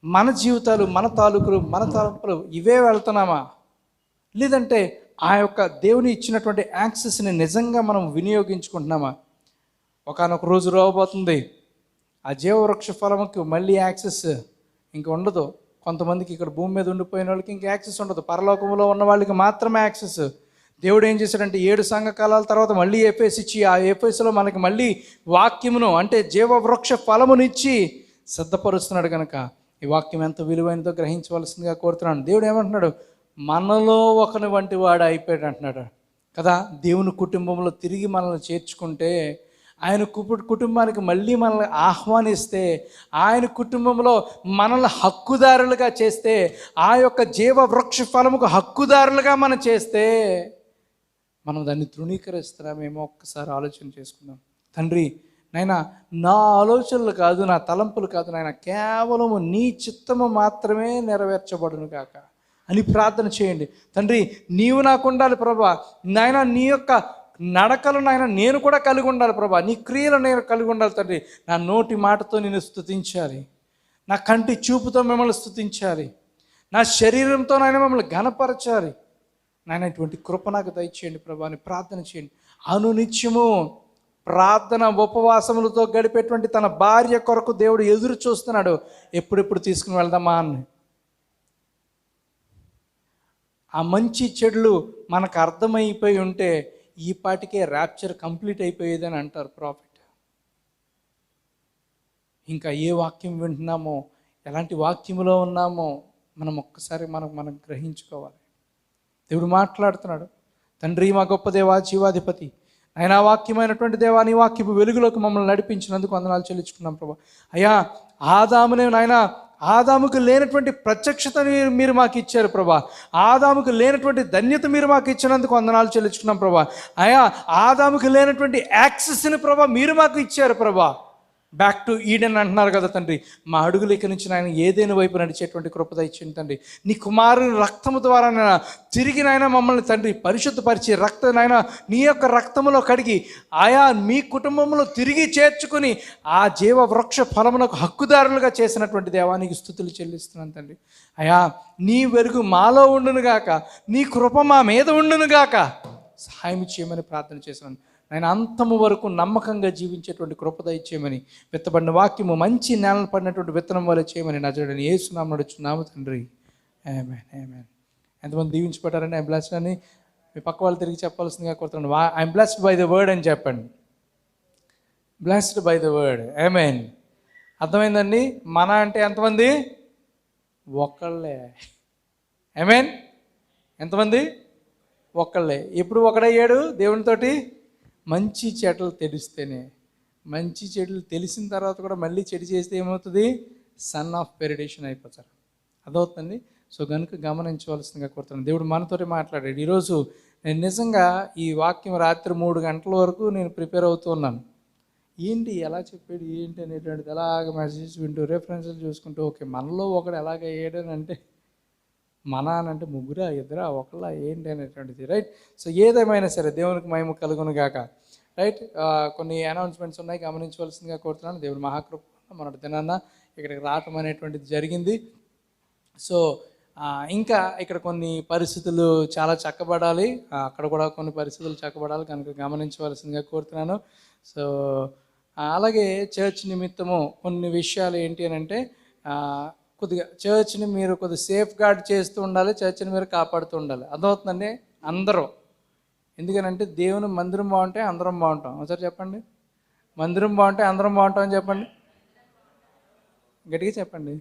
మన జీవితాలు, మన తలుపులు ఇవే వెళ్తున్నామా? లేదంటే ఆ యొక్క దేవుని ఇచ్చినటువంటి యాక్సెస్ని నిజంగా మనం వినియోగించుకుంటున్నామా? ఒకానొక రోజు రాబోతుంది, ఆ జీవవృక్ష ఫలంకి మళ్ళీ యాక్సెస్ ఇంక ఉండదు. కొంతమందికి ఇక్కడ భూమి మీద ఉండిపోయిన వాళ్ళకి ఇంక యాక్సెస్ ఉండదు. పరలోకంలో ఉన్న వాళ్ళకి మాత్రమే యాక్సెస్. దేవుడు ఏం చేశాడంటే 7 సంఘకాలాల తర్వాత మళ్ళీ ఎఫెస్ ఇచ్చి, ఆ ఎఫెస్లో మనకి మళ్ళీ వాక్యమును అంటే జీవవృక్ష ఫలమునిచ్చి సిద్ధపరుస్తున్నాడు. కనుక ఈ వాక్యం ఎంత విలువైనదో గ్రహించవలసిందిగా కోరుతున్నాను. దేవుడు ఏమంటున్నాడు? మనలో ఒకని వంటి వాడు అయిపోయాడు అంటున్నాడు కదా. దేవుని కుటుంబంలో తిరిగి మనల్ని చేర్చుకుంటే, ఆయన కుటుంబానికి మళ్ళీ మనల్ని ఆహ్వానిస్తే, ఆయన కుటుంబంలో మనల్ని హక్కుదారులుగా చేస్తే, ఆ యొక్క జీవవృక్ష ఫలముకు హక్కుదారులుగా మనం చేస్తే మనం దాన్ని తృణీకరిస్తున్నామేమో ఒక్కసారి ఆలోచన చేసుకుందాం. తండ్రి నాయన, నా ఆలోచనలు కాదు, నా తలంపులు కాదు నాయన, కేవలము నీ చిత్తము మాత్రమే నెరవేర్చబడును కాక అని ప్రార్థన చేయండి. తండ్రి నీవు నాకు ఉండాలి ప్రభా. నాయన నీ యొక్క నడకలు నాయన నేను కూడా కలిగి ఉండాలి ప్రభా. నీ క్రియలు నేను కలిగి ఉండాలి తండ్రి. నా నోటి మాటతో నేను స్తుతించాలి, నా కంటి చూపుతో మిమ్మల్ని స్తుతించాలి, నా శరీరంతో నాయన మిమ్మల్ని ఘనపరచాలి. నాయన ఇటువంటి కృప నాకు దయచేయండి ప్రభా అని ప్రార్థన చేయండి. అనునిత్యము ప్రార్థన ఉపవాసములతో గడిపేటువంటి తన భార్య కొరకు దేవుడు ఎదురు చూస్తున్నాడు. ఎప్పుడెప్పుడు తీసుకుని వెళ్దామా అని. ఆ మంచి చెడులు మనకు అర్థమైపోయి ఉంటే ఈ పాటికే ర్యాప్చర్ కంప్లీట్ అయిపోయేదని అంటారు ప్రాఫిట్. ఇంకా ఏ వాక్యం వింటున్నామో, ఎలాంటి వాక్యములో ఉన్నామో మనం ఒక్కసారి మనం గ్రహించుకోవాలి. దేవుడు మాట్లాడుతున్నాడు. తండ్రి మా గొప్ప దేవా, జీవాధిపతి, ఆయన వాక్యమైనటువంటి దేవా, నీ వాక్యపు వెలుగులోకి మమ్మల్ని నడిపించినందుకు వందనాలు చెల్లించుకున్నాం ప్రభా. అయ్యా ఆదామునే నాయన, ఆదాముకు లేనటువంటి ప్రత్యక్షతని మీరు మాకు ఇచ్చారు ప్రభా. ఆదాముకు లేనటువంటి ధన్యత మీరు మాకు ఇచ్చినందుకు వందనాలు చెల్లించుకున్నాం ప్రభా. అయ్యా ఆదాముకు లేనటువంటి యాక్సెస్ని ప్రభా మీరు మాకు ఇచ్చారు ప్రభా. బ్యాక్ టు ఈడెన్ అంటున్నారు కదా తండ్రి. మా అడుగులు ఇక్కడి నుంచి నాయన ఏదైనా వైపు నడిచేటువంటి కృపద ఇచ్చింది తండ్రి. నీ కుమారుని రక్తము ద్వారా నాయన తిరిగి నాయన మమ్మల్ని తండ్రి పరిశుద్ధపరిచి నాయన నీ యొక్క రక్తములో కడిగి ఆయా మీ కుటుంబంలో తిరిగి చేర్చుకుని ఆ జీవ వృక్ష ఫలమునకు హక్కుదారులుగా చేసినటువంటి దేవానికి స్తుతులు చెల్లిస్తున్నాను తండ్రి. అయా నీ వెలుగు మాలో ఉండునుగాక, నీ కృప మా మీద ఉండునుగాక, సహాయం చేయమని ప్రార్థన చేస్తున్నాను. ఆయన అంతము వరకు నమ్మకంగా జీవించేటువంటి కృప దయచేయమని, విత్తబడిన వాక్యము మంచి నేలను పడినటువంటి విత్తనం వల్ల చేయమని నజరేయుడైన యేసు నామమున అడుగుచున్నాము తండ్రి. ఆమేన్, ఆమేన్. ఎంతమంది దీవించబడ్డారండి? ఐఎమ్ బ్లెస్డ్ అని మీ పక్క వాళ్ళు తిరిగి చెప్పాల్సిందిగా కోరుతున్నాను. I'm blessed by the word అని చెప్పండి. Blessed by the word. ఆమేన్. అర్థమైందండి? మన అంటే ఎంతమంది? ఒకళ్ళే. ఆమేన్. ఎంతమంది? ఒక్కళ్ళే. ఎప్పుడు ఒకడయ్యాడు దేవునితోటి? మంచి చెడులు తెలిస్తేనే. మంచి చెడులు తెలిసిన తర్వాత కూడా మళ్ళీ చెడు చేస్తే ఏమవుతుంది? సన్ ఆఫ్ పెరిడిషన్ అయిపోతారు. అదవుతుంది. సో కనుక గమనించవలసిందిగా కోరుతున్నాను. దేవుడు మనతోటి మాట్లాడాడు. ఈరోజు నేను నిజంగా ఈ వాక్యం రాత్రి 3 గంటల వరకు నేను ప్రిపేర్ అవుతూ ఉన్నాను. ఏంటి ఎలా చెప్పాడు ఏంటి అనేటువంటిది ఎలాగ మెసేజ్ వింటూ రెఫరెన్స్లు చూసుకుంటూ, ఓకే మనలో ఒకడు ఎలాగ అయ్యాడు అని అంటే, మన అని అంటే ముగ్గురా ఇద్దరా ఒకళ్ళ ఏంటి అనేటువంటిది. రైట్. సో ఏదేమైనా సరే దేవునికి మహిమ కలుగును గాక. రైట్. కొన్ని అనౌన్స్మెంట్స్ ఉన్నాయి, గమనించవలసిందిగా కోరుతున్నాను. దేవుని మహాకృప మొన్నటి దినాన్న ఇక్కడికి రావటం అనేటువంటిది జరిగింది. సో ఇంకా ఇక్కడ కొన్ని పరిస్థితులు చాలా చక్కబడాలి, అక్కడ కూడా కొన్ని పరిస్థితులు చక్కబడాలి కనుక గమనించవలసిందిగా కోరుతున్నాను. సో అలాగే చర్చ్ నిమిత్తము కొన్ని విషయాలు ఏంటి అని అంటే, కొద్దిగా చర్చ్ని మీరు కొద్దిగా సేఫ్ గార్డ్ చేస్తూ ఉండాలి, చర్చ్ని మీరు కాపాడుతూ ఉండాలి. అర్థమవుతుందండి? అందరూ. ఎందుకనంటే దేవుని మందిరం బాగుంటే అందరం బాగుంటాం. ఒకసారి చెప్పండి. మందిరం బాగుంటే అందరం బాగుంటాం అని చెప్పండి. గట్టిగా చెప్పండి.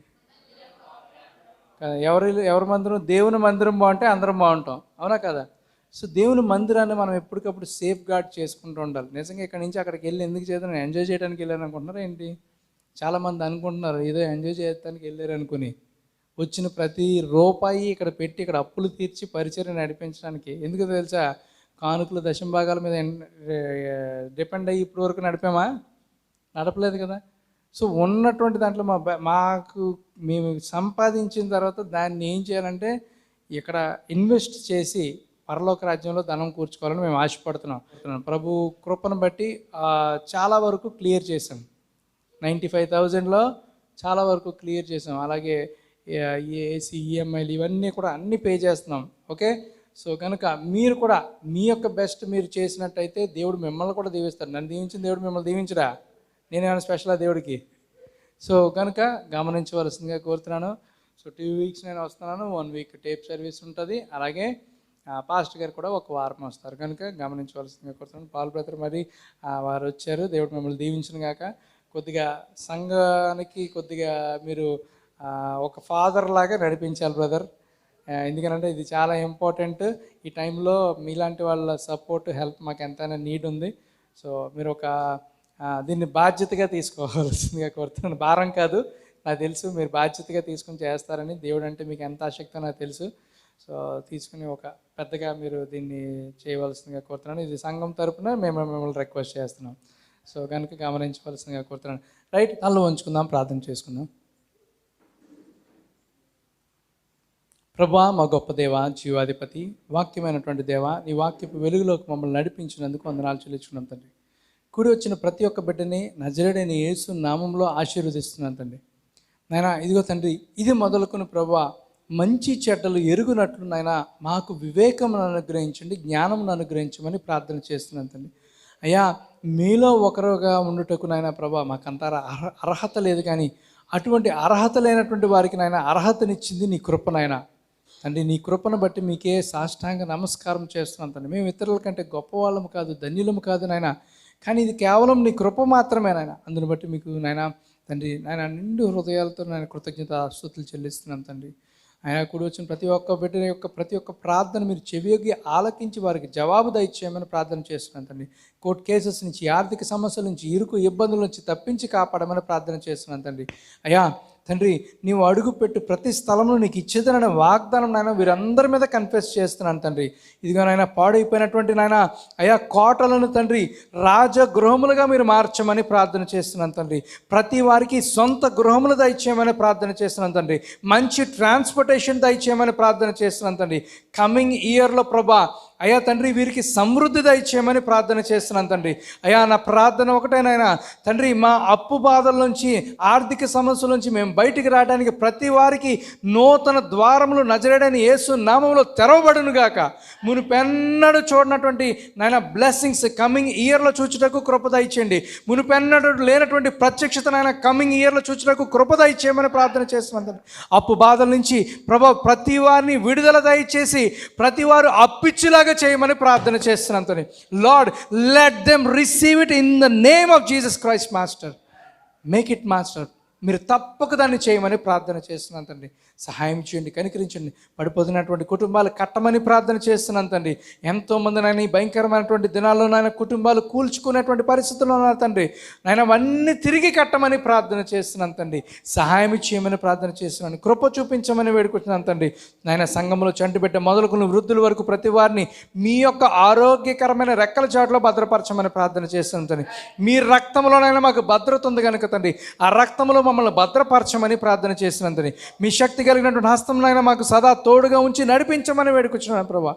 ఎవరి మందిరం? దేవుని మందిరం బాగుంటే అందరం బాగుంటాం. అవునా కదా? సో దేవుని మందిరాన్ని మనం ఎప్పటికప్పుడు సేఫ్ గార్డ్ చేసుకుంటూ ఉండాలి. నిజంగా ఇక్కడ నుంచి అక్కడికి వెళ్ళి ఎందుకు చేద్దాం, ఎంజాయ్ చేయడానికి వెళ్ళాను అనుకుంటున్నారు ఏంటి? చాలామంది అనుకుంటున్నారు ఏదో ఎంజాయ్ చేయడానికి వెళ్ళారు అనుకుని. వచ్చిన ప్రతి రూపాయి ఇక్కడ పెట్టి ఇక్కడ అప్పులు తీర్చి పరిచర్య నడిపించడానికి. ఎందుకు తెలుసా? కానుకలు దశంభాగాల మీద డిపెండ్ అయ్యి ఇప్పటి వరకు నడిపామా? నడపలేదు కదా. సో ఉన్నటువంటి దాంట్లో మాకు మేము సంపాదించిన తర్వాత దాన్ని ఏం చేయాలంటే ఇక్కడ ఇన్వెస్ట్ చేసి పరలోక రాజ్యంలో ధనం కూర్చుకోవాలని మేము ఆశపడుతున్నాం. ప్రభు కృపను బట్టి చాలా వరకు క్లియర్ చేసాం. 95,000లో చాలా వరకు క్లియర్ చేసాం. అలాగే ఏసీ ఈఎంఐలు ఇవన్నీ కూడా అన్నీ పే చేస్తున్నాం. ఓకే. సో కనుక మీరు కూడా మీ యొక్క బెస్ట్ మీరు చేసినట్టయితే దేవుడు మిమ్మల్ని కూడా దీవిస్తాడు. నన్ను దీవించిన దేవుడు మిమ్మల్ని దీవించడా? నేనేమైనా స్పెషలా దేవుడికి? సో కనుక గమనించవలసిందిగా కోరుతున్నాను. సో 2 వీక్స్ నేను వస్తున్నాను, 1 వీక్ టేప్ సర్వీస్ ఉంటుంది. అలాగే పాస్టర్ గారు కూడా 1 వారం వస్తారు కనుక గమనించవలసిందిగా కోరుతున్నాను. పాల్ బ్రదర్ మరి వారు వచ్చారు. దేవుడు మిమ్మల్ని దీవించిన గాక. కొద్దిగా సంఘానికి కొద్దిగా మీరు ఒక ఫాదర్ లాగా నడిపించాలి బ్రదర్. ఎందుకంటే ఇది చాలా ఇంపార్టెంట్. ఈ టైంలో మీలాంటి వాళ్ళ సపోర్ట్ హెల్ప్ మాకు ఎంతైనా నీడ్ ఉంది. సో మీరు దీన్ని బాధ్యతగా తీసుకోవాల్సిందిగా కోరుతున్నాను. భారం కాదు, నాకు తెలుసు మీరు బాధ్యతగా తీసుకుని చేస్తారని. దేవుడు అంటే మీకు ఎంత ఆసక్తో నాకు తెలుసు. సో తీసుకుని ఒక పెద్దగా మీరు దీన్ని చేయవలసిందిగా కోరుతున్నాను. ఇది సంఘం తరపున మేము మిమ్మల్ని రిక్వెస్ట్ చేస్తున్నాం. సో కనుక గమనించవలసిందిగా కోరుతున్నాను. రైట్. తలలో ఉంచుకుందాం, ప్రార్థన చేసుకుందాం. ప్రభువా, మా గొప్ప దేవ, జీవాధిపతి, వాక్యమైనటువంటి దేవ, నీ వాక్యపు వెలుగులోకి మమ్మల్ని నడిపించినందుకు వందనాలు చెల్లించుకున్నాం తండ్రి. కూడి వచ్చిన ప్రతి ఒక్క బిడ్డని నజరేయుడైన యేసు నామంలో ఆశీర్వదిస్తున్నాను తండ్రి. నాయనా ఇదిగో తండ్రి, ఇది మొదలుకొని ప్రభువా మంచి చెడ్డలు ఎరుగునట్లు నాయనా మాకు వివేకమును అనుగ్రహించండి, జ్ఞానమును అనుగ్రహించమని ప్రార్థన చేస్తున్నాను తండ్రి. అయ్యా మీలో ఒకరుగా ఉండుటకు నాయన ప్రభా మాకంత అర్హత లేదు, కానీ అటువంటి అర్హత లేనటువంటి వారికి నాయన అర్హతనిచ్చింది నీ కృప నాయన తండ్రి. నీ కృపను బట్టి మీకే సాష్టాంగ నమస్కారం చేస్తున్నాను తండ్రి. మేము ఇతరుల కంటే గొప్పవాళ్ళము కాదు, ధన్యులము కాదు నాయన, కానీ ఇది కేవలం నీ కృప మాత్రమే నాయన. అందుని బట్టి మీకు నాయన తండ్రి నాయన నిండు హృదయాలతో నేను కృతజ్ఞత స్తుతులు చెల్లిస్తున్నాను తండ్రి. ఆయన కూడి వచ్చిన ప్రతి ఒక్క బిడ్డ యొక్క ప్రతి ఒక్క ప్రార్థన మీరు చెవియొగ్గి ఆలకించి వారికి జవాబు దయచేయమని ప్రార్థన చేస్తున్నాను తండ్రి. కోర్టు కేసెస్ నుంచి, ఆర్థిక సమస్యల నుంచి, ఇరుకు ఇబ్బందుల నుంచి తప్పించి కాపాడమని ప్రార్థన చేస్తున్నాను తండ్రి. అయ్యా తండ్రి, నీవు అడుగుపెట్టు ప్రతి స్థలంలో నీకు ఇచ్చేదనని వాగ్దానం నాయన వీరందరి మీద కన్ఫెస్ చేస్తున్నాను తండ్రి. ఇదిగో నాయన పాడైపోయినటువంటి నాయన అయా కోటలను తండ్రి రాజగృహములుగా మీరు మార్చమని ప్రార్థన చేస్తున్నాను తండ్రి. ప్రతి వారికి సొంత గృహములు దయచేయమని ప్రార్థన చేస్తున్నాను తండ్రి. మంచి ట్రాన్స్పోర్టేషన్ దయచేయమని ప్రార్థన చేస్తున్నాను తండ్రి. కమింగ్ ఇయర్లో ప్రభా అయ్యా తండ్రి వీరికి సమృద్ధి దయచేయమని ప్రార్థన చేస్తున్నాను తండ్రి. అయ్యా నా ప్రార్థన ఒకటేనైనా తండ్రి, మా అప్పు బాధల నుంచి, ఆర్థిక సమస్యల నుంచి మేము బయటికి రావడానికి ప్రతి వారికి నూతన ద్వారములు నజరేయుడైన యేసు నామములో తెరవబడును గాక. మునుపెన్నడూ చూడనటువంటి నాయన బ్లెస్సింగ్స్ కమింగ్ ఇయర్లో చూచుటకు కృప దయచేయండి. మునుపెన్నడూ లేనటువంటి ప్రత్యక్షత నాయన కమింగ్ ఇయర్లో చూచుటకు కృప దయచేయమని ప్రార్థన చేస్తున్నాను తండ్రి. అప్పు బాధల నుంచి ప్రభా ప్రతి వారిని విడుదల దయచేసి ప్రతి వారు అప్పిచ్చులాగా చేయమని ప్రార్థన చేస్తున్నాను తండ్రి. Lord, let them receive it in the name of Jesus Christ master. Make it master. మీరు తప్పక దాన్ని చేయమని ప్రార్థన చేస్తున్నాను తండ్రి. సహాయం చేయండి, కనికరించండి. పడిపోతున్నటువంటి కుటుంబాలు కట్టమని ప్రార్థన చేస్తున్నాను తండ్రి. ఎంతోమంది నాయన ఈ భయంకరమైనటువంటి దినాల్లో నాయన కుటుంబాలు కూల్చుకునేటువంటి పరిస్థితుల్లో ఉన్నారు తండ్రి. నాయన అవన్నీ తిరిగి కట్టమని ప్రార్థన చేస్తున్నాను తండ్రి. సహాయం చేయమని ప్రార్థన చేస్తున్నాను. కృప చూపించమని వేడుకుంటున్నాను తండ్రి. నాయన సంఘంలో చంటిబిడ్డ మొదలుకున్న వృద్ధుల వరకు ప్రతి వారిని మీ యొక్క ఆరోగ్యకరమైన రెక్కల చాటులో భద్రపరచమని ప్రార్థన చేస్తున్నాను తండ్రి. మీ రక్తంలోనైనా మాకు భద్రత ఉంది కనుక తండ్రి, ఆ రక్తంలో మమ్మల్ని భద్రపరచమని ప్రార్థన చేస్తున్నాను తండ్రి. మీ శక్తి కలిగినటువంటి హస్తంలో మాకు సదా తోడుగా ఉంచి నడిపించమని వేడుకొచ్చున్నాను ప్రభా.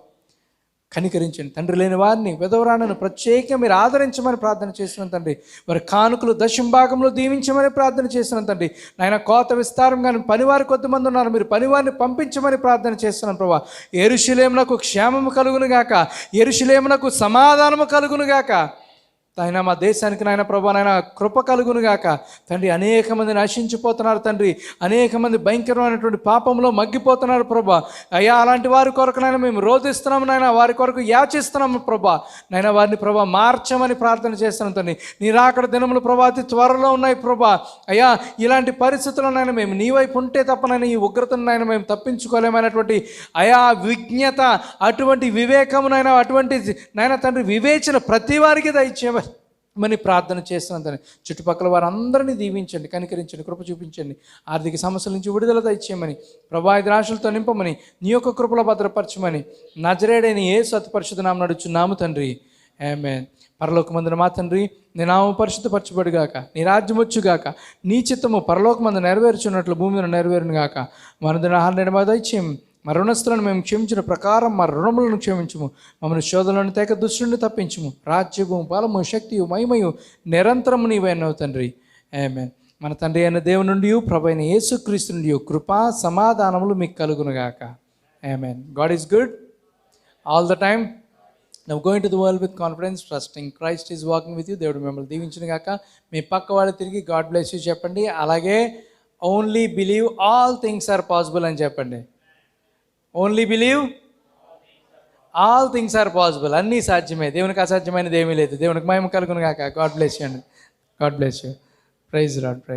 కనికరించండి తండ్రి. లేని వారిని, విధవరాలను ప్రత్యేకంగా మీరు ఆదరించమని ప్రార్థన చేస్తున్నాను తండ్రి. వారి కానుకలు దశంభాగంలో దీవించమని ప్రార్థన చేస్తున్నాను తండ్రి. నాయన కోత విస్తారం కానీ పనివారి కొద్దిమంది ఉన్నారు, మీరు పనివారిని పంపించమని ప్రార్థన చేస్తున్నాను ప్రభా. యెరూషలేమునకు క్షేమము కలుగును గాక, యెరూషలేమునకు సమాధానము కలుగును గాక. ఆయన మా దేశానికి నాయన ప్రభా నాయన కృప కలుగును గాక తండ్రి. అనేక మంది నశించిపోతున్నారు తండ్రి. అనేక మంది భయంకరమైనటువంటి పాపంలో మగ్గిపోతున్నారు ప్రభా. అయ్యా అలాంటి వారి కొరకు నాయన మేము రోధిస్తున్నాము నాయన, వారి కొరకు యాచిస్తున్నాము ప్రభా. నాయన వారిని ప్రభా మార్చమని ప్రార్థన చేస్తున్నాం తండ్రి. నీ రాకడ దినములు ప్రభా అతి త్వరలో ఉన్నాయి ప్రభా. అయ్యా ఇలాంటి పరిస్థితుల్లో నాయన మేము నీ వైపు ఉంటే తప్పనైనా ఈ ఉగ్రతను నాయన మేము తప్పించుకోలేమైనటువంటి అయా విజ్ఞత, అటువంటి వివేకమునైనా, అటువంటి నాయన తండ్రి వివేచన ప్రతి వారికి దయచేయమని ప్రార్థన చేస్తున్నాను తండ్రి. చుట్టుపక్కల వారందరినీ దీవించండి, కనికరించండి, కృప చూపించండి. ఆర్థిక సమస్యల నుంచి విడుదల దయచేయమని, ప్రభావిత రాశులతో నింపమని, నీ యొక్క కృపలో భద్రపరచమని నజరేయుడైన యేసు అతి పరిశుద్ధ నామమున నడుచున్నాము తండ్రి. ఆమేన్. పరలోకమందున మా తండ్రి, నీ నామము పరిశుద్ధపరచబడుగాక, నీ రాజ్యం వచ్చుగాక, నీ చిత్తము పరలోకమందు నెరవేర్చున్నట్లు భూమి మీద నెరవేరును గాక. మన ఆహారం మాకు దయచేయం. మా రుణస్తులను మేము క్షమించిన ప్రకారం మా రుణములను క్షమించుము. మమ్మల్ని శోధనలను తేక దుష్టుని తప్పించుము. రాజ్యము, బలము, శక్తియు, మహిమయు నిరంతరము నీవైనవు తండ్రి. ఆమేన్. మన తండ్రి అయిన దేవుని నుండి, ప్రభు అయిన యేసుక్రీస్తు నుండి కృపా సమాధానములు మీకు కలుగునుగాక. ఆమేన్. God is good all the time. Now going to the world with confidence, trusting Christ is walking with you. దేవుడు మిమ్మల్ని దీవించును గాక. మీ పక్క వాళ్ళు తిరిగి గాడ్ బ్లెస్ యూ చెప్పండి. అలాగే only believe all things are possible అని చెప్పండి. Only believe all things are possible. అన్నీ సాధ్యమే, దేవునికి అసాధ్యమైనది ఏమీ లేదు. దేవునికి మహిమ కలుగును గాక. గాడ్ బ్లెస్ యూ అండి. God bless you. Praise Lord. Praise.